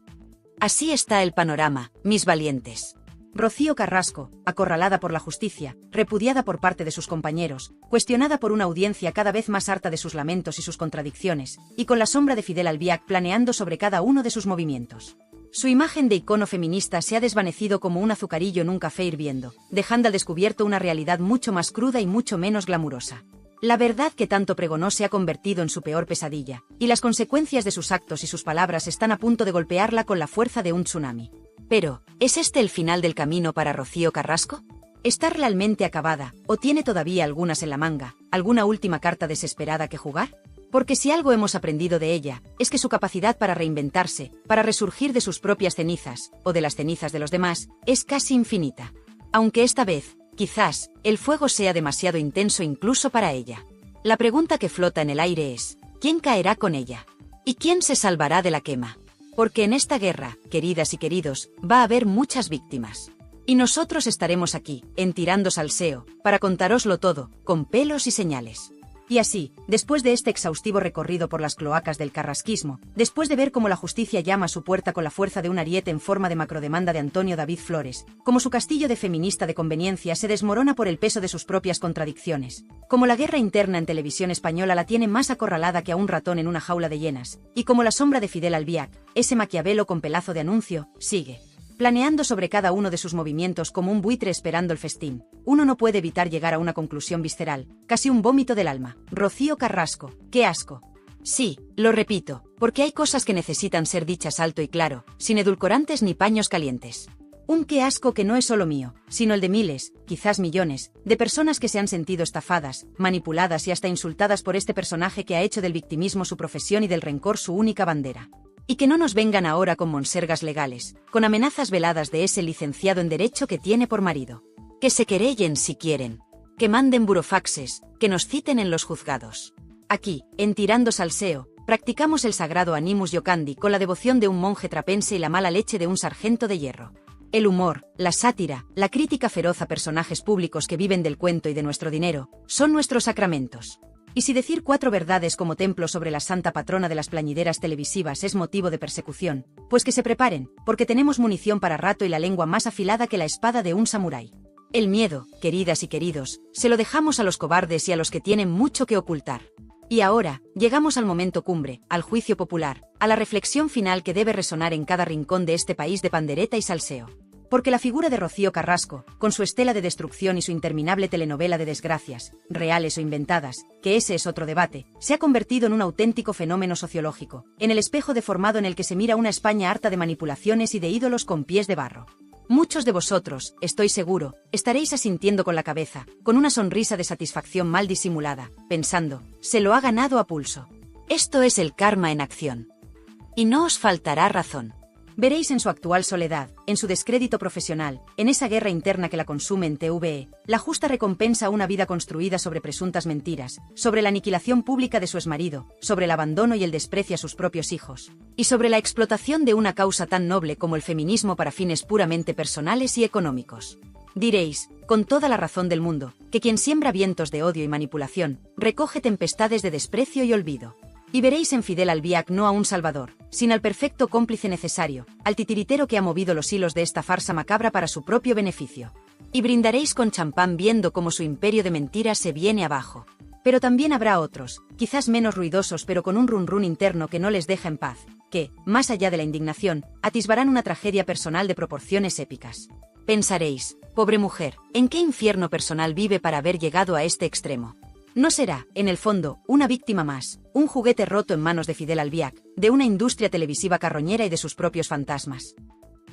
Así está el panorama, mis valientes. Rocío Carrasco, acorralada por la justicia, repudiada por parte de sus compañeros, cuestionada por una audiencia cada vez más harta de sus lamentos y sus contradicciones, y con la sombra de Fidel Albiac planeando sobre cada uno de sus movimientos. Su imagen de icono feminista se ha desvanecido como un azucarillo en un café hirviendo, dejando al descubierto una realidad mucho más cruda y mucho menos glamurosa. La verdad que tanto pregonó se ha convertido en su peor pesadilla, y las consecuencias de sus actos y sus palabras están a punto de golpearla con la fuerza de un tsunami. Pero, ¿es este el final del camino para Rocío Carrasco? ¿Está realmente acabada, o tiene todavía algunas en la manga, alguna última carta desesperada que jugar? Porque si algo hemos aprendido de ella, es que su capacidad para reinventarse, para resurgir de sus propias cenizas, o de las cenizas de los demás, es casi infinita. Aunque esta vez, quizás, el fuego sea demasiado intenso incluso para ella. La pregunta que flota en el aire es, ¿quién caerá con ella? ¿Y quién se salvará de la quema? Porque en esta guerra, queridas y queridos, va a haber muchas víctimas. Y nosotros estaremos aquí, en Tirando Salseo, para contároslo todo, con pelos y señales. Y así, después de este exhaustivo recorrido por las cloacas del carrasquismo, después de ver cómo la justicia llama a su puerta con la fuerza de un ariete en forma de macrodemanda de Antonio David Flores, como su castillo de feminista de conveniencia se desmorona por el peso de sus propias contradicciones, como la guerra interna en televisión española la tiene más acorralada que a un ratón en una jaula de hienas, y como la sombra de Fidel Albiac, ese Maquiavelo con pelazo de anuncio, sigue planeando sobre cada uno de sus movimientos como un buitre esperando el festín, uno no puede evitar llegar a una conclusión visceral, casi un vómito del alma. Rocío Carrasco, ¡qué asco! Sí, lo repito, porque hay cosas que necesitan ser dichas alto y claro, sin edulcorantes ni paños calientes. Un qué asco que no es solo mío, sino el de miles, quizás millones, de personas que se han sentido estafadas, manipuladas y hasta insultadas por este personaje que ha hecho del victimismo su profesión y del rencor su única bandera. Y que no nos vengan ahora con monsergas legales, con amenazas veladas de ese licenciado en Derecho que tiene por marido. Que se querellen si quieren. Que manden burofaxes, que nos citen en los juzgados. Aquí, en Tirando Salseo, practicamos el sagrado Animus Iocandi con la devoción de un monje trapense y la mala leche de un sargento de hierro. El humor, la sátira, la crítica feroz a personajes públicos que viven del cuento y de nuestro dinero, son nuestros sacramentos. Y si decir 4 verdades como templo sobre la santa patrona de las plañideras televisivas es motivo de persecución, pues que se preparen, porque tenemos munición para rato y la lengua más afilada que la espada de un samurái. El miedo, queridas y queridos, se lo dejamos a los cobardes y a los que tienen mucho que ocultar. Y ahora, llegamos al momento cumbre, al juicio popular, a la reflexión final que debe resonar en cada rincón de este país de pandereta y salseo. Porque la figura de Rocío Carrasco, con su estela de destrucción y su interminable telenovela de desgracias, reales o inventadas, que ese es otro debate, se ha convertido en un auténtico fenómeno sociológico, en el espejo deformado en el que se mira una España harta de manipulaciones y de ídolos con pies de barro. Muchos de vosotros, estoy seguro, estaréis asintiendo con la cabeza, con una sonrisa de satisfacción mal disimulada, pensando, se lo ha ganado a pulso. Esto es el karma en acción. Y no os faltará razón. Veréis en su actual soledad, en su descrédito profesional, en esa guerra interna que la consume en TVE, la justa recompensa a una vida construida sobre presuntas mentiras, sobre la aniquilación pública de su exmarido, sobre el abandono y el desprecio a sus propios hijos, y sobre la explotación de una causa tan noble como el feminismo para fines puramente personales y económicos. Diréis, con toda la razón del mundo, que quien siembra vientos de odio y manipulación, recoge tempestades de desprecio y olvido. Y veréis en Fidel Albiac no a un salvador, sino al perfecto cómplice necesario, al titiritero que ha movido los hilos de esta farsa macabra para su propio beneficio. Y brindaréis con champán viendo cómo su imperio de mentiras se viene abajo. Pero también habrá otros, quizás menos ruidosos pero con un run run interno que no les deja en paz, que, más allá de la indignación, atisbarán una tragedia personal de proporciones épicas. Pensaréis, pobre mujer, ¿en qué infierno personal vive para haber llegado a este extremo? No será, en el fondo, una víctima más, un juguete roto en manos de Fidel Albiac, de una industria televisiva carroñera y de sus propios fantasmas.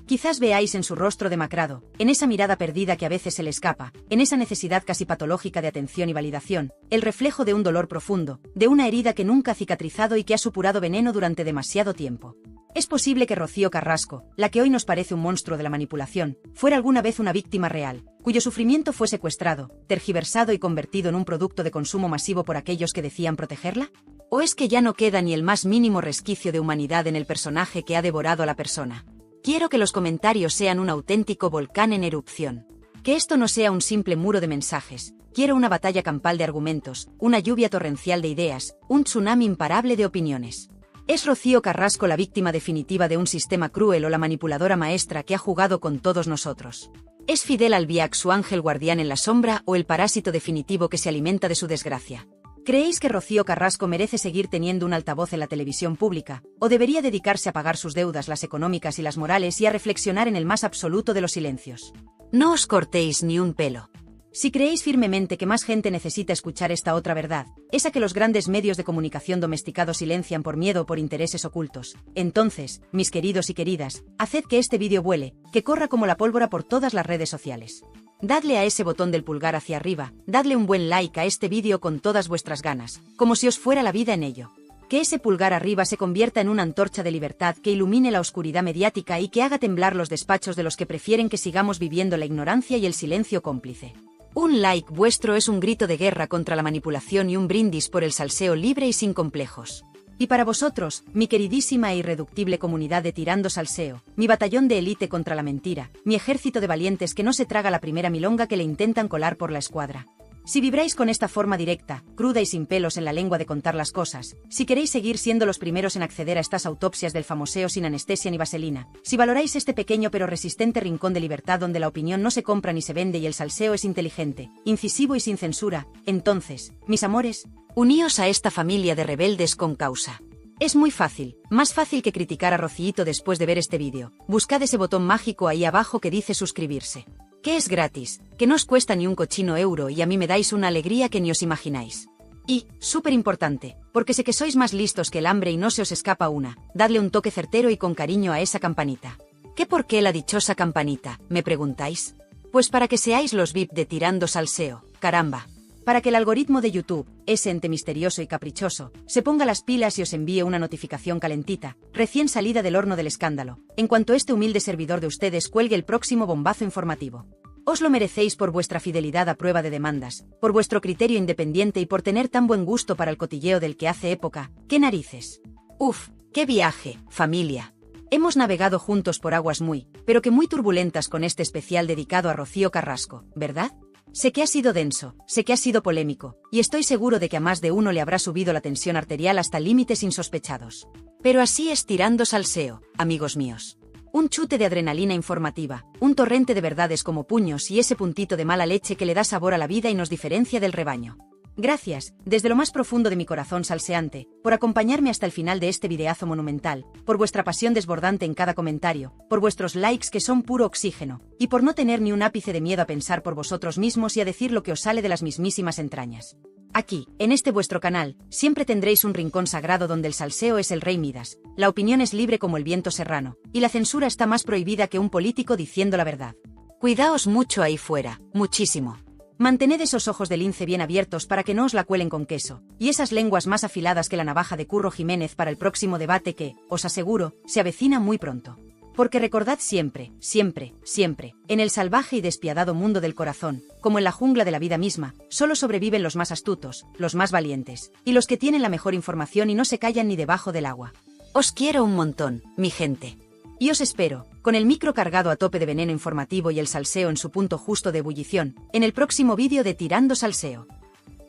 Quizás veáis en su rostro demacrado, en esa mirada perdida que a veces se le escapa, en esa necesidad casi patológica de atención y validación, el reflejo de un dolor profundo, de una herida que nunca ha cicatrizado y que ha supurado veneno durante demasiado tiempo. Es posible que Rocío Carrasco, la que hoy nos parece un monstruo de la manipulación, fuera alguna vez una víctima real, cuyo sufrimiento fue secuestrado, tergiversado y convertido en un producto de consumo masivo por aquellos que decían protegerla. ¿O es que ya no queda ni el más mínimo resquicio de humanidad en el personaje que ha devorado a la persona? Quiero que los comentarios sean un auténtico volcán en erupción. Que esto no sea un simple muro de mensajes. Quiero una batalla campal de argumentos, una lluvia torrencial de ideas, un tsunami imparable de opiniones. ¿Es Rocío Carrasco la víctima definitiva de un sistema cruel o la manipuladora maestra que ha jugado con todos nosotros? ¿Es Fidel Albiac su ángel guardián en la sombra o el parásito definitivo que se alimenta de su desgracia? ¿Creéis que Rocío Carrasco merece seguir teniendo un altavoz en la televisión pública, o debería dedicarse a pagar sus deudas, las económicas y las morales, y a reflexionar en el más absoluto de los silencios? No os cortéis ni un pelo. Si creéis firmemente que más gente necesita escuchar esta otra verdad, esa que los grandes medios de comunicación domesticados silencian por miedo o por intereses ocultos, entonces, mis queridos y queridas, haced que este vídeo vuele, que corra como la pólvora por todas las redes sociales. Dadle a ese botón del pulgar hacia arriba, dadle un buen like a este vídeo con todas vuestras ganas, como si os fuera la vida en ello. Que ese pulgar arriba se convierta en una antorcha de libertad que ilumine la oscuridad mediática y que haga temblar los despachos de los que prefieren que sigamos viviendo la ignorancia y el silencio cómplice. Un like vuestro es un grito de guerra contra la manipulación y un brindis por el salseo libre y sin complejos. Y para vosotros, mi queridísima e irreductible comunidad de Tirando Salseo, mi batallón de élite contra la mentira, mi ejército de valientes que no se traga la primera milonga que le intentan colar por la escuadra. Si vibráis con esta forma directa, cruda y sin pelos en la lengua de contar las cosas, si queréis seguir siendo los primeros en acceder a estas autopsias del famoseo sin anestesia ni vaselina, si valoráis este pequeño pero resistente rincón de libertad donde la opinión no se compra ni se vende y el salseo es inteligente, incisivo y sin censura, entonces, mis amores, uníos a esta familia de rebeldes con causa. Es muy fácil, más fácil que criticar a Rocíito después de ver este vídeo. Buscad ese botón mágico ahí abajo que dice suscribirse. Que es gratis, que no os cuesta ni un cochino euro y a mí me dais una alegría que ni os imagináis. Y, súper importante, porque sé que sois más listos que el hambre y no se os escapa una, dadle un toque certero y con cariño a esa campanita. ¿Qué por qué la dichosa campanita, me preguntáis? Pues para que seáis los VIP de Tirando Salseo, caramba. Para que el algoritmo de YouTube, ese ente misterioso y caprichoso, se ponga las pilas y os envíe una notificación calentita, recién salida del horno del escándalo, en cuanto este humilde servidor de ustedes cuelgue el próximo bombazo informativo. Os lo merecéis por vuestra fidelidad a prueba de demandas, por vuestro criterio independiente y por tener tan buen gusto para el cotilleo del que hace época. ¡Qué narices! ¡Uf! ¡Qué viaje, familia! Hemos navegado juntos por aguas muy, pero que muy turbulentas con este especial dedicado a Rocío Carrasco, ¿verdad? Sé que ha sido denso, sé que ha sido polémico, y estoy seguro de que a más de uno le habrá subido la tensión arterial hasta límites insospechados. Pero así es Tirando Salseo, amigos míos. Un chute de adrenalina informativa, un torrente de verdades como puños y ese puntito de mala leche que le da sabor a la vida y nos diferencia del rebaño. Gracias, desde lo más profundo de mi corazón salseante, por acompañarme hasta el final de este videazo monumental, por vuestra pasión desbordante en cada comentario, por vuestros likes que son puro oxígeno, y por no tener ni un ápice de miedo a pensar por vosotros mismos y a decir lo que os sale de las mismísimas entrañas. Aquí, en este vuestro canal, siempre tendréis un rincón sagrado donde el salseo es el rey Midas, la opinión es libre como el viento serrano, y la censura está más prohibida que un político diciendo la verdad. Cuidaos mucho ahí fuera, muchísimo. Mantened esos ojos de lince bien abiertos para que no os la cuelen con queso, y esas lenguas más afiladas que la navaja de Curro Jiménez para el próximo debate que, os aseguro, se avecina muy pronto. Porque recordad siempre, siempre, siempre, en el salvaje y despiadado mundo del corazón, como en la jungla de la vida misma, solo sobreviven los más astutos, los más valientes, y los que tienen la mejor información y no se callan ni debajo del agua. Os quiero un montón, mi gente. Y os espero, con el micro cargado a tope de veneno informativo y el salseo en su punto justo de ebullición, en el próximo vídeo de Tirando Salseo.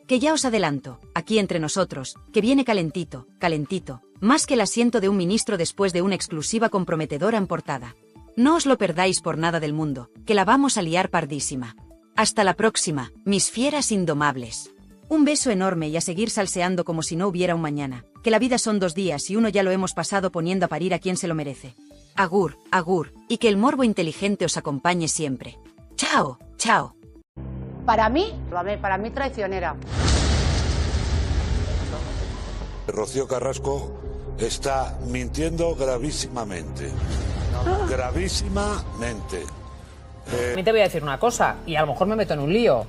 Que ya os adelanto, aquí entre nosotros, que viene calentito, calentito, más que el asiento de un ministro después de una exclusiva comprometedora en portada. No os lo perdáis por nada del mundo, que la vamos a liar pardísima. Hasta la próxima, mis fieras indomables. Un beso enorme y a seguir salseando como si no hubiera un mañana, que la vida son 2 días y uno ya lo hemos pasado poniendo a parir a quien se lo merece. Agur, agur, y que el morbo inteligente os acompañe siempre. Chao, chao. Para mí traicionera. Rocío Carrasco está mintiendo gravísimamente. Gravísimamente. También te voy a decir una cosa, y a lo mejor me meto en un lío,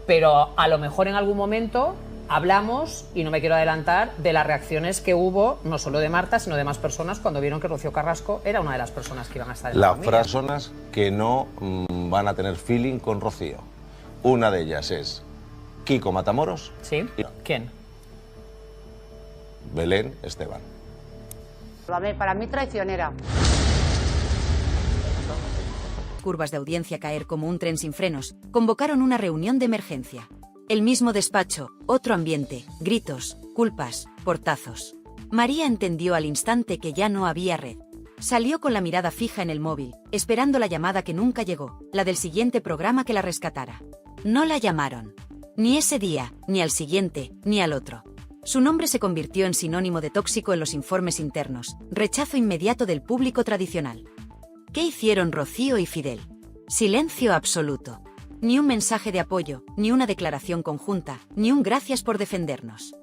pero a lo mejor en algún momento hablamos, y no me quiero adelantar, de las reacciones que hubo, no solo de Marta, sino de más personas, cuando vieron que Rocío Carrasco era una de las personas que iban a estar en la familia. Las personas que no van a tener feeling con Rocío. Una de ellas es Kiko Matamoros. ¿Sí? ¿Quién? Belén Esteban. Para mí traicionera. Curvas de audiencia caer como un tren sin frenos, convocaron una reunión de emergencia. El mismo despacho, otro ambiente, gritos, culpas, portazos. María entendió al instante que ya no había red. Salió con la mirada fija en el móvil, esperando la llamada que nunca llegó, la del siguiente programa que la rescatara. No la llamaron. Ni ese día, ni al siguiente, ni al otro. Su nombre se convirtió en sinónimo de tóxico en los informes internos, rechazo inmediato del público tradicional. ¿Qué hicieron Rocío y Fidel? Silencio absoluto. Ni un mensaje de apoyo, ni una declaración conjunta, ni un gracias por defendernos.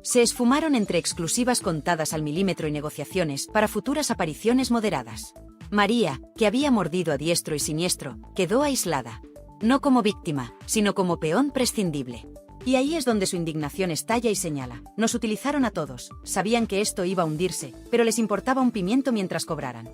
Se esfumaron entre exclusivas contadas al milímetro y negociaciones para futuras apariciones moderadas. María, que había mordido a diestro y siniestro, quedó aislada. No como víctima, sino como peón prescindible. Y ahí es donde su indignación estalla y señala. Nos utilizaron a todos, sabían que esto iba a hundirse, pero les importaba un pimiento mientras cobraran.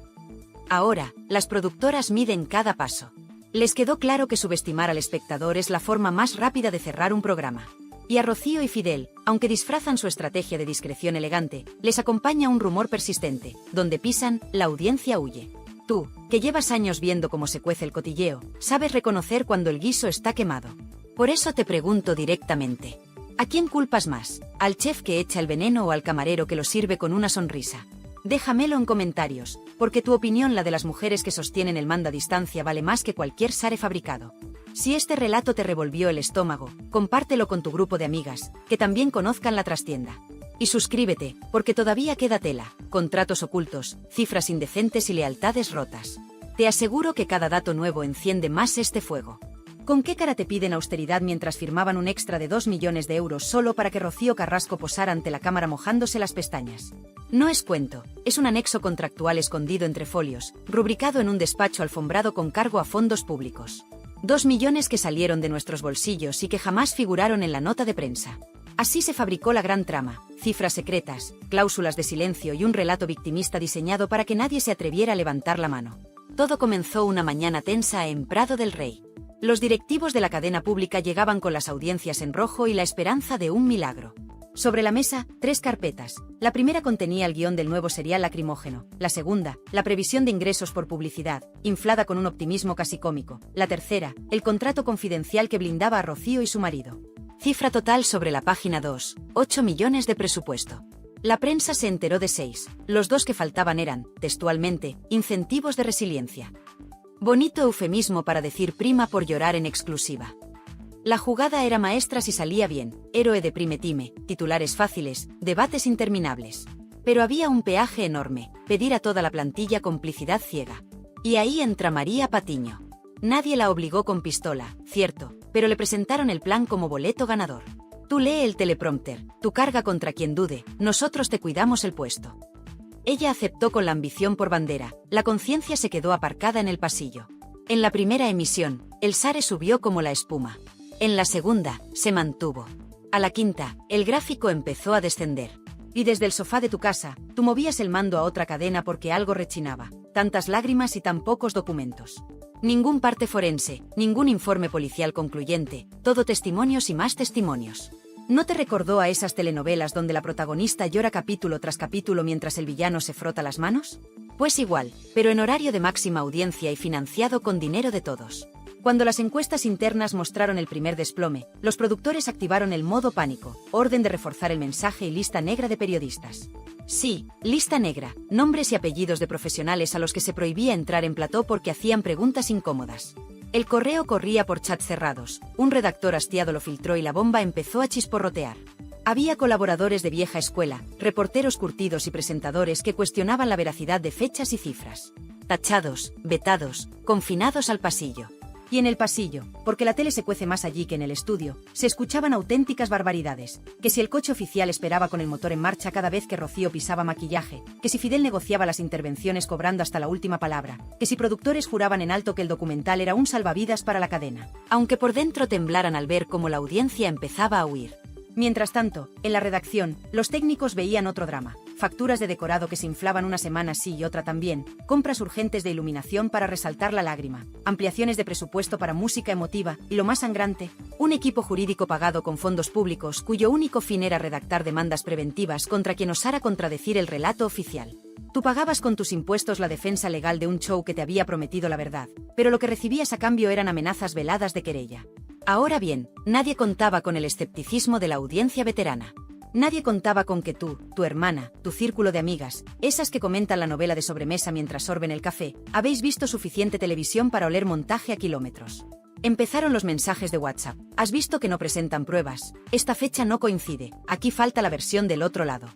Ahora, las productoras miden cada paso. Les quedó claro que subestimar al espectador es la forma más rápida de cerrar un programa. Y a Rocío y Fidel, aunque disfrazan su estrategia de discreción elegante, les acompaña un rumor persistente: donde pisan, la audiencia huye. Tú, que llevas años viendo cómo se cuece el cotilleo, sabes reconocer cuando el guiso está quemado. Por eso te pregunto directamente: ¿a quién culpas más? ¿Al chef que echa el veneno o al camarero que lo sirve con una sonrisa? Déjamelo en comentarios, porque tu opinión, la de las mujeres que sostienen el mando a distancia, vale más que cualquier share fabricado. Si este relato te revolvió el estómago, compártelo con tu grupo de amigas, que también conozcan la trastienda. Y suscríbete, porque todavía queda tela, contratos ocultos, cifras indecentes y lealtades rotas. Te aseguro que cada dato nuevo enciende más este fuego. ¿Con qué cara te piden austeridad mientras firmaban un extra de 2 millones de euros solo para que Rocío Carrasco posara ante la cámara mojándose las pestañas? No es cuento, es un anexo contractual escondido entre folios, rubricado en un despacho alfombrado con cargo a fondos públicos. 2 millones que salieron de nuestros bolsillos y que jamás figuraron en la nota de prensa. Así se fabricó la gran trama: cifras secretas, cláusulas de silencio y un relato victimista diseñado para que nadie se atreviera a levantar la mano. Todo comenzó una mañana tensa en Prado del Rey. Los directivos de la cadena pública llegaban con las audiencias en rojo y la esperanza de un milagro. Sobre la mesa, 3 carpetas. La primera contenía el guión del nuevo serial Lacrimógeno. La segunda, la previsión de ingresos por publicidad, inflada con un optimismo casi cómico. La tercera, el contrato confidencial que blindaba a Rocío y su marido. Cifra total sobre la página 2, 8 millones de presupuesto. La prensa se enteró de 6. Los 2 que faltaban eran, textualmente, incentivos de resiliencia. Bonito eufemismo para decir prima por llorar en exclusiva. La jugada era maestra si salía bien: héroe de prime time, titulares fáciles, debates interminables. Pero había un peaje enorme: pedir a toda la plantilla complicidad ciega. Y ahí entra María Patiño. Nadie la obligó con pistola, cierto, pero le presentaron el plan como boleto ganador. Tú lee el teleprompter, tú carga contra quien dude, nosotros te cuidamos el puesto. Ella aceptó con la ambición por bandera, la conciencia se quedó aparcada en el pasillo. En la primera emisión, el SARE subió como la espuma. En la segunda, se mantuvo. A la quinta, el gráfico empezó a descender. Y desde el sofá de tu casa, tú movías el mando a otra cadena porque algo rechinaba. Tantas lágrimas y tan pocos documentos. Ningún parte forense, ningún informe policial concluyente, todo testimonios y más testimonios. ¿No te recordó a esas telenovelas donde la protagonista llora capítulo tras capítulo mientras el villano se frota las manos? Pues igual, pero en horario de máxima audiencia y financiado con dinero de todos. Cuando las encuestas internas mostraron el primer desplome, los productores activaron el modo pánico, orden de reforzar el mensaje y lista negra de periodistas. Sí, lista negra, nombres y apellidos de profesionales a los que se prohibía entrar en plató porque hacían preguntas incómodas. El correo corría por chats cerrados, un redactor hastiado lo filtró y la bomba empezó a chisporrotear. Había colaboradores de vieja escuela, reporteros curtidos y presentadores que cuestionaban la veracidad de fechas y cifras. Tachados, vetados, confinados al pasillo. Y en el pasillo, porque la tele se cuece más allí que en el estudio, se escuchaban auténticas barbaridades: que si el coche oficial esperaba con el motor en marcha cada vez que Rocío pisaba maquillaje, que si Fidel negociaba las intervenciones cobrando hasta la última palabra, que si productores juraban en alto que el documental era un salvavidas para la cadena, aunque por dentro temblaran al ver cómo la audiencia empezaba a huir. Mientras tanto, en la redacción, los técnicos veían otro drama. Facturas de decorado que se inflaban una semana sí y otra también, compras urgentes de iluminación para resaltar la lágrima, ampliaciones de presupuesto para música emotiva y, lo más sangrante, un equipo jurídico pagado con fondos públicos cuyo único fin era redactar demandas preventivas contra quien osara contradecir el relato oficial. Tú pagabas con tus impuestos la defensa legal de un show que te había prometido la verdad, pero lo que recibías a cambio eran amenazas veladas de querella. Ahora bien, nadie contaba con el escepticismo de la audiencia veterana. Nadie contaba con que tú, tu hermana, tu círculo de amigas, esas que comentan la novela de sobremesa mientras sorben el café, habéis visto suficiente televisión para oler montaje a kilómetros. Empezaron los mensajes de WhatsApp. Has visto que no presentan pruebas. Esta fecha no coincide. Aquí falta la versión del otro lado.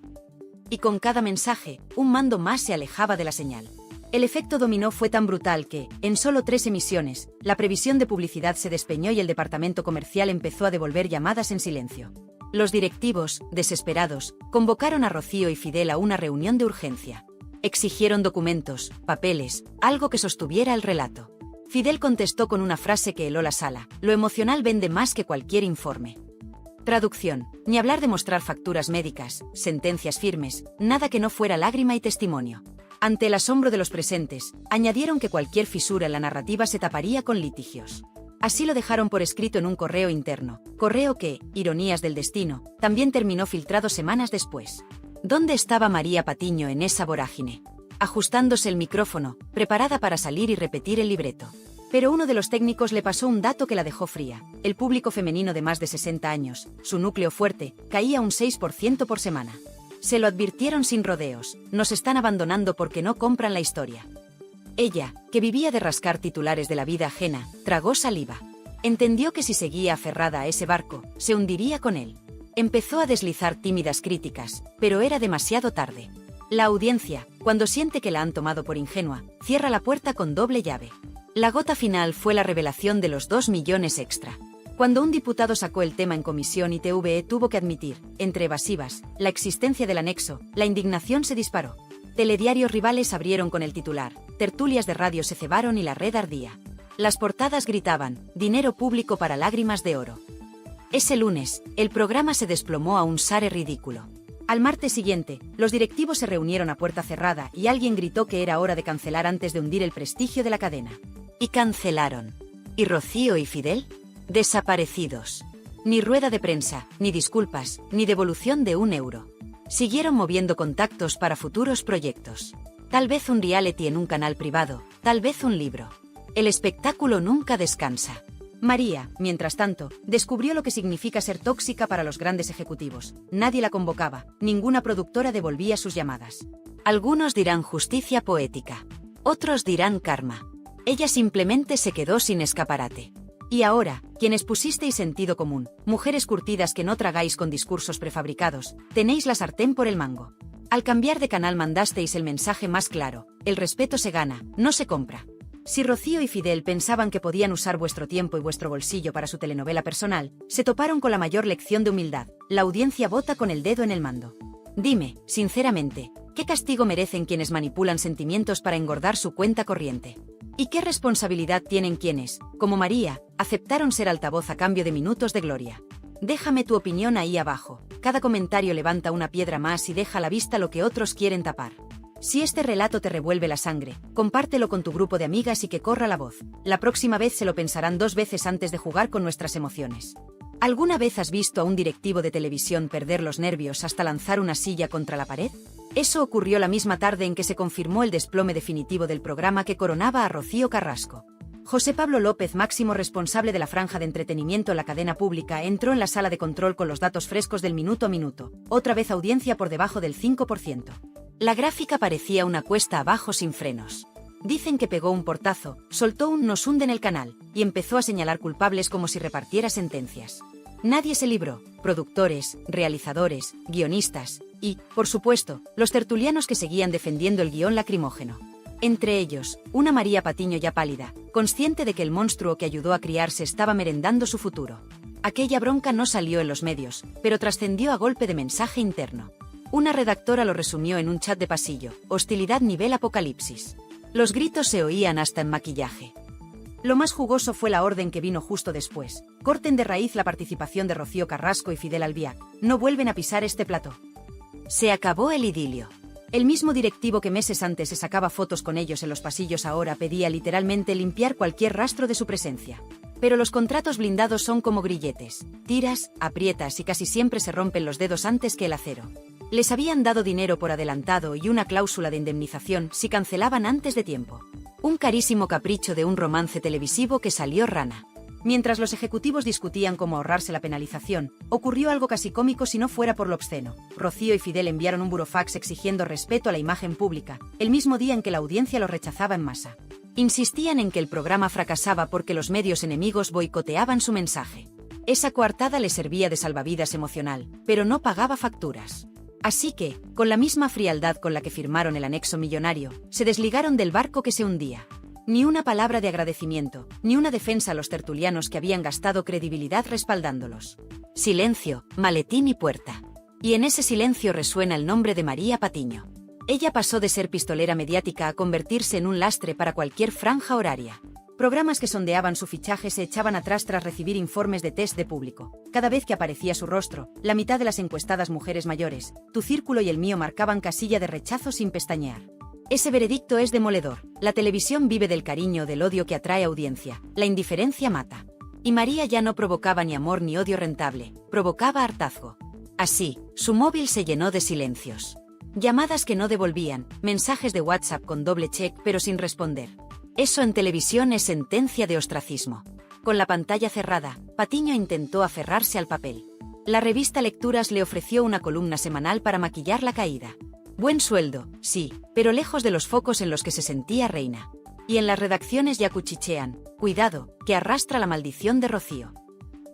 Y con cada mensaje, un mando más se alejaba de la señal. El efecto dominó fue tan brutal que, en solo 3 emisiones, la previsión de publicidad se despeñó y el departamento comercial empezó a devolver llamadas en silencio. Los directivos, desesperados, convocaron a Rocío y Fidel a una reunión de urgencia. Exigieron documentos, papeles, algo que sostuviera el relato. Fidel contestó con una frase que heló la sala: lo emocional vende más que cualquier informe. Traducción: ni hablar de mostrar facturas médicas, sentencias firmes, nada que no fuera lágrima y testimonio. Ante el asombro de los presentes, añadieron que cualquier fisura en la narrativa se taparía con litigios. Así lo dejaron por escrito en un correo interno, correo que, ironías del destino, también terminó filtrado semanas después. ¿Dónde estaba María Patiño en esa vorágine? Ajustándose el micrófono, preparada para salir y repetir el libreto. Pero uno de los técnicos le pasó un dato que la dejó fría. El público femenino de más de 60 años, su núcleo fuerte, caía un 6% por semana. Se lo advirtieron sin rodeos: nos están abandonando porque no compran la historia. Ella, que vivía de rascar titulares de la vida ajena, tragó saliva. Entendió que si seguía aferrada a ese barco, se hundiría con él. Empezó a deslizar tímidas críticas, pero era demasiado tarde. La audiencia, cuando siente que la han tomado por ingenua, cierra la puerta con doble llave. La gota final fue la revelación de los 2 millones extra. Cuando un diputado sacó el tema en comisión y TVE tuvo que admitir, entre evasivas, la existencia del anexo, la indignación se disparó. Telediarios rivales abrieron con el titular, tertulias de radio se cebaron y la red ardía. Las portadas gritaban: dinero público para lágrimas de oro. Ese lunes, el programa se desplomó a un SARE ridículo. Al martes siguiente, los directivos se reunieron a puerta cerrada y alguien gritó que era hora de cancelar antes de hundir el prestigio de la cadena. Y cancelaron. ¿Y Rocío y Fidel? Desaparecidos. Ni rueda de prensa, ni disculpas, ni devolución de €1. Siguieron moviendo contactos para futuros proyectos. Tal vez un reality en un canal privado, tal vez un libro. El espectáculo nunca descansa. María, mientras tanto, descubrió lo que significa ser tóxica para los grandes ejecutivos. Nadie la convocaba, ninguna productora devolvía sus llamadas. Algunos dirán justicia poética. Otros dirán karma. Ella simplemente se quedó sin escaparate. Y ahora, quienes pusisteis sentido común, mujeres curtidas que no tragáis con discursos prefabricados, tenéis la sartén por el mango. Al cambiar de canal mandasteis el mensaje más claro: el respeto se gana, no se compra. Si Rocío y Fidel pensaban que podían usar vuestro tiempo y vuestro bolsillo para su telenovela personal, se toparon con la mayor lección de humildad: la audiencia vota con el dedo en el mando. Dime, sinceramente, ¿qué castigo merecen quienes manipulan sentimientos para engordar su cuenta corriente? ¿Y qué responsabilidad tienen quienes, como María, aceptaron ser altavoz a cambio de minutos de gloria? Déjame tu opinión ahí abajo. Cada comentario levanta una piedra más y deja a la vista lo que otros quieren tapar. Si este relato te revuelve la sangre, compártelo con tu grupo de amigas y que corra la voz. La próxima vez se lo pensarán 2 veces antes de jugar con nuestras emociones. ¿Alguna vez has visto a un directivo de televisión perder los nervios hasta lanzar una silla contra la pared? Eso ocurrió la misma tarde en que se confirmó el desplome definitivo del programa que coronaba a Rocío Carrasco. José Pablo López, máximo responsable de la franja de entretenimiento en la cadena pública, entró en la sala de control con los datos frescos del minuto a minuto. Otra vez audiencia por debajo del 5%. La gráfica parecía una cuesta abajo sin frenos. Dicen que pegó un portazo, soltó un "nos hunden el canal", y empezó a señalar culpables como si repartiera sentencias. Nadie se libró: productores, realizadores, guionistas y, por supuesto, los tertulianos que seguían defendiendo el guión lacrimógeno. Entre ellos, una María Patiño ya pálida, consciente de que el monstruo que ayudó a criarse estaba merendando su futuro. Aquella bronca no salió en los medios, pero trascendió a golpe de mensaje interno. Una redactora lo resumió en un chat de pasillo: hostilidad nivel apocalipsis. Los gritos se oían hasta en maquillaje. Lo más jugoso fue la orden que vino justo después. Corten de raíz la participación de Rocío Carrasco y Fidel Albiac. No vuelven a pisar este plató. Se acabó el idilio. El mismo directivo que meses antes se sacaba fotos con ellos en los pasillos ahora pedía literalmente limpiar cualquier rastro de su presencia. Pero los contratos blindados son como grilletes. Tiras, aprietas y casi siempre se rompen los dedos antes que el acero. Les habían dado dinero por adelantado y una cláusula de indemnización si cancelaban antes de tiempo. Un carísimo capricho de un romance televisivo que salió rana. Mientras los ejecutivos discutían cómo ahorrarse la penalización, ocurrió algo casi cómico si no fuera por lo obsceno. Rocío y Fidel enviaron un burofax exigiendo respeto a la imagen pública, el mismo día en que la audiencia lo rechazaba en masa. Insistían en que el programa fracasaba porque los medios enemigos boicoteaban su mensaje. Esa coartada le servía de salvavidas emocional, pero no pagaba facturas. Así que, con la misma frialdad con la que firmaron el anexo millonario, se desligaron del barco que se hundía. Ni una palabra de agradecimiento, ni una defensa a los tertulianos que habían gastado credibilidad respaldándolos. Silencio, maletín y puerta. Y en ese silencio resuena el nombre de María Patiño. Ella pasó de ser pistolera mediática a convertirse en un lastre para cualquier franja horaria. Programas que sondeaban su fichaje se echaban atrás tras recibir informes de test de público. Cada vez que aparecía su rostro, la mitad de las encuestadas mujeres mayores, tu círculo y el mío marcaban casilla de rechazo sin pestañear. Ese veredicto es demoledor. La televisión vive del cariño, del odio que atrae audiencia. La indiferencia mata. Y María ya no provocaba ni amor ni odio rentable, provocaba hartazgo. Así, su móvil se llenó de silencios. Llamadas que no devolvían, mensajes de WhatsApp con doble check pero sin responder. Eso en televisión es sentencia de ostracismo. Con la pantalla cerrada, Patiño intentó aferrarse al papel. La revista Lecturas le ofreció una columna semanal para maquillar la caída. Buen sueldo, sí, pero lejos de los focos en los que se sentía reina. Y en las redacciones ya cuchichean, cuidado, que arrastra la maldición de Rocío.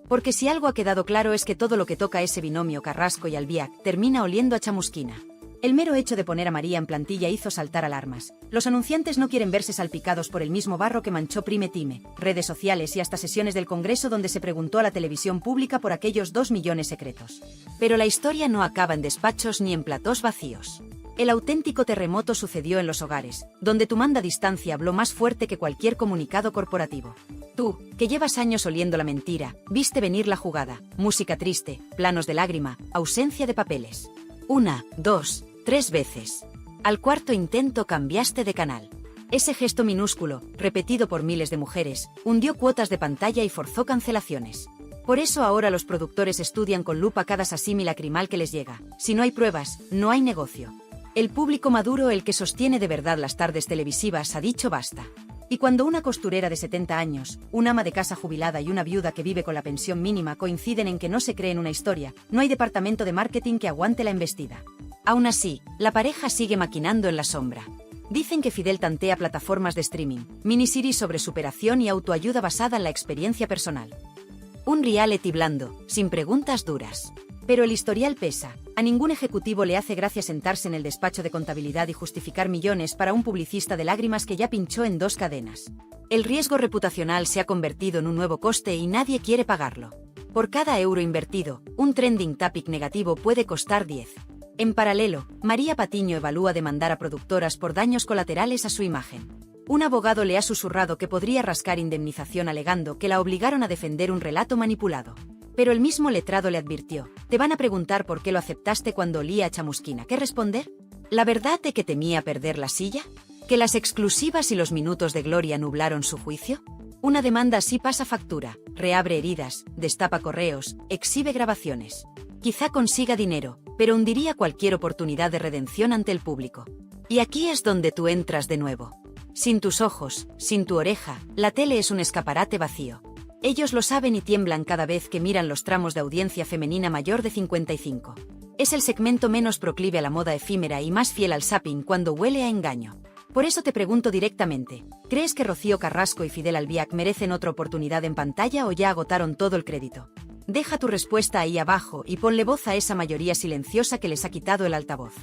Porque si algo ha quedado claro es que todo lo que toca ese binomio Carrasco y Albiac termina oliendo a chamusquina. El mero hecho de poner a María en plantilla hizo saltar alarmas. Los anunciantes no quieren verse salpicados por el mismo barro que manchó Prime Time, redes sociales y hasta sesiones del Congreso donde se preguntó a la televisión pública por aquellos 2 millones secretos. Pero la historia no acaba en despachos ni en platós vacíos. El auténtico terremoto sucedió en los hogares, donde tu manda a distancia habló más fuerte que cualquier comunicado corporativo. Tú, que llevas años oliendo la mentira, viste venir la jugada, música triste, planos de lágrima, ausencia de papeles. 1, 2, 3 veces. Al cuarto intento cambiaste de canal. Ese gesto minúsculo, repetido por miles de mujeres, hundió cuotas de pantalla y forzó cancelaciones. Por eso ahora los productores estudian con lupa cada sasimi lacrimal que les llega. Si no hay pruebas, no hay negocio. El público maduro, el que sostiene de verdad las tardes televisivas, ha dicho basta. Y cuando una costurera de 70 años, un ama de casa jubilada y una viuda que vive con la pensión mínima coinciden en que no se cree en una historia, no hay departamento de marketing que aguante la embestida. Aún así, la pareja sigue maquinando en la sombra. Dicen que Fidel tantea plataformas de streaming, miniseries sobre superación y autoayuda basada en la experiencia personal. Un reality blando, sin preguntas duras. Pero el historial pesa. A ningún ejecutivo le hace gracia sentarse en el despacho de contabilidad y justificar millones para un publicista de lágrimas que ya pinchó en 2 cadenas. El riesgo reputacional se ha convertido en un nuevo coste y nadie quiere pagarlo. Por cada euro invertido, un trending topic negativo puede costar 10. En paralelo, María Patiño evalúa demandar a productoras por daños colaterales a su imagen. Un abogado le ha susurrado que podría rascar indemnización alegando que la obligaron a defender un relato manipulado. Pero el mismo letrado le advirtió, te van a preguntar por qué lo aceptaste cuando olía a chamusquina. ¿Qué responder? ¿La verdad de que temía perder la silla? ¿Que las exclusivas y los minutos de gloria nublaron su juicio? Una demanda así pasa factura, reabre heridas, destapa correos, exhibe grabaciones. Quizá consiga dinero, pero hundiría cualquier oportunidad de redención ante el público. Y aquí es donde tú entras de nuevo. Sin tus ojos, sin tu oreja, la tele es un escaparate vacío. Ellos lo saben y tiemblan cada vez que miran los tramos de audiencia femenina mayor de 55. Es el segmento menos proclive a la moda efímera y más fiel al zapping cuando huele a engaño. Por eso te pregunto directamente, ¿crees que Rocío Carrasco y Fidel Albiac merecen otra oportunidad en pantalla o ya agotaron todo el crédito? Deja tu respuesta ahí abajo y ponle voz a esa mayoría silenciosa que les ha quitado el altavoz.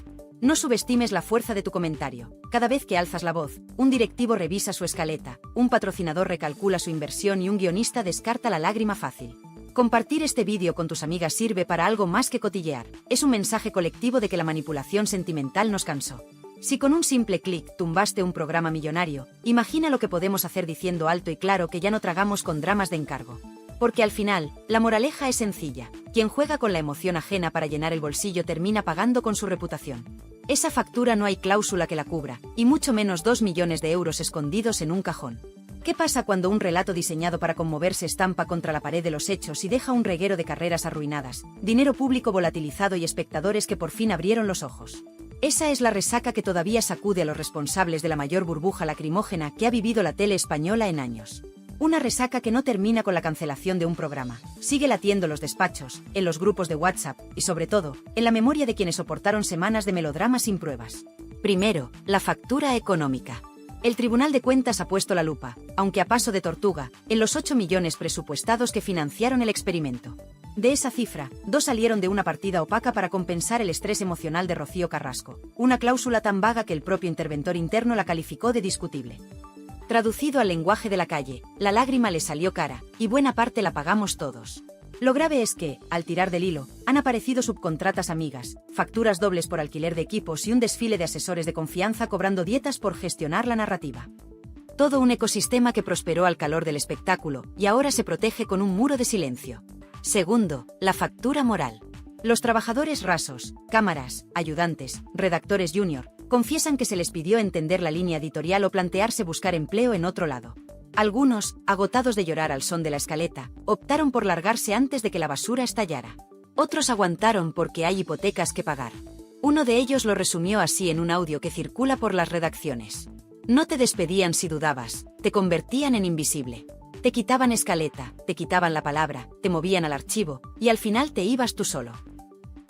No subestimes la fuerza de tu comentario. Cada vez que alzas la voz, un directivo revisa su escaleta, un patrocinador recalcula su inversión y un guionista descarta la lágrima fácil. Compartir este vídeo con tus amigas sirve para algo más que cotillear. Es un mensaje colectivo de que la manipulación sentimental nos cansó. Si con un simple clic tumbaste un programa millonario, imagina lo que podemos hacer diciendo alto y claro que ya no tragamos con dramas de encargo. Porque al final, la moraleja es sencilla. Quien juega con la emoción ajena para llenar el bolsillo termina pagando con su reputación. Esa factura no hay cláusula que la cubra, y mucho menos 2 millones de euros escondidos en un cajón. ¿Qué pasa cuando un relato diseñado para conmover se estampa contra la pared de los hechos y deja un reguero de carreras arruinadas, dinero público volatilizado y espectadores que por fin abrieron los ojos? Esa es la resaca que todavía sacude a los responsables de la mayor burbuja lacrimógena que ha vivido la tele española en años. Una resaca que no termina con la cancelación de un programa, sigue latiendo en los despachos, en los grupos de WhatsApp y, sobre todo, en la memoria de quienes soportaron semanas de melodrama sin pruebas. Primero, la factura económica. El Tribunal de Cuentas ha puesto la lupa, aunque a paso de tortuga, en los 8 millones presupuestados que financiaron el experimento. De esa cifra, 2 salieron de una partida opaca para compensar el estrés emocional de Rocío Carrasco, una cláusula tan vaga que el propio interventor interno la calificó de discutible. Traducido al lenguaje de la calle, la lágrima le salió cara, y buena parte la pagamos todos. Lo grave es que, al tirar del hilo, han aparecido subcontratas amigas, facturas dobles por alquiler de equipos y un desfile de asesores de confianza cobrando dietas por gestionar la narrativa. Todo un ecosistema que prosperó al calor del espectáculo, y ahora se protege con un muro de silencio. Segundo, la factura moral. Los trabajadores rasos, cámaras, ayudantes, redactores junior, confiesan que se les pidió entender la línea editorial o plantearse buscar empleo en otro lado. Algunos, agotados de llorar al son de la escaleta, optaron por largarse antes de que la basura estallara. Otros aguantaron porque hay hipotecas que pagar. Uno de ellos lo resumió así en un audio que circula por las redacciones. No te despedían si dudabas, te convertían en invisible. Te quitaban escaleta, te quitaban la palabra, te movían al archivo, y al final te ibas tú solo.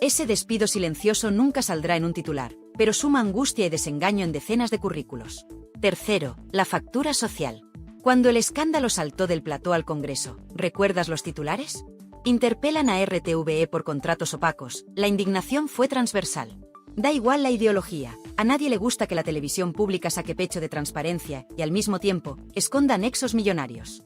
Ese despido silencioso nunca saldrá en un titular, pero suma angustia y desengaño en decenas de currículos. Tercero, la factura social. Cuando el escándalo saltó del plató al Congreso, ¿recuerdas los titulares? Interpelan a RTVE por contratos opacos, la indignación fue transversal. Da igual la ideología, a nadie le gusta que la televisión pública saque pecho de transparencia y al mismo tiempo, esconda nexos millonarios.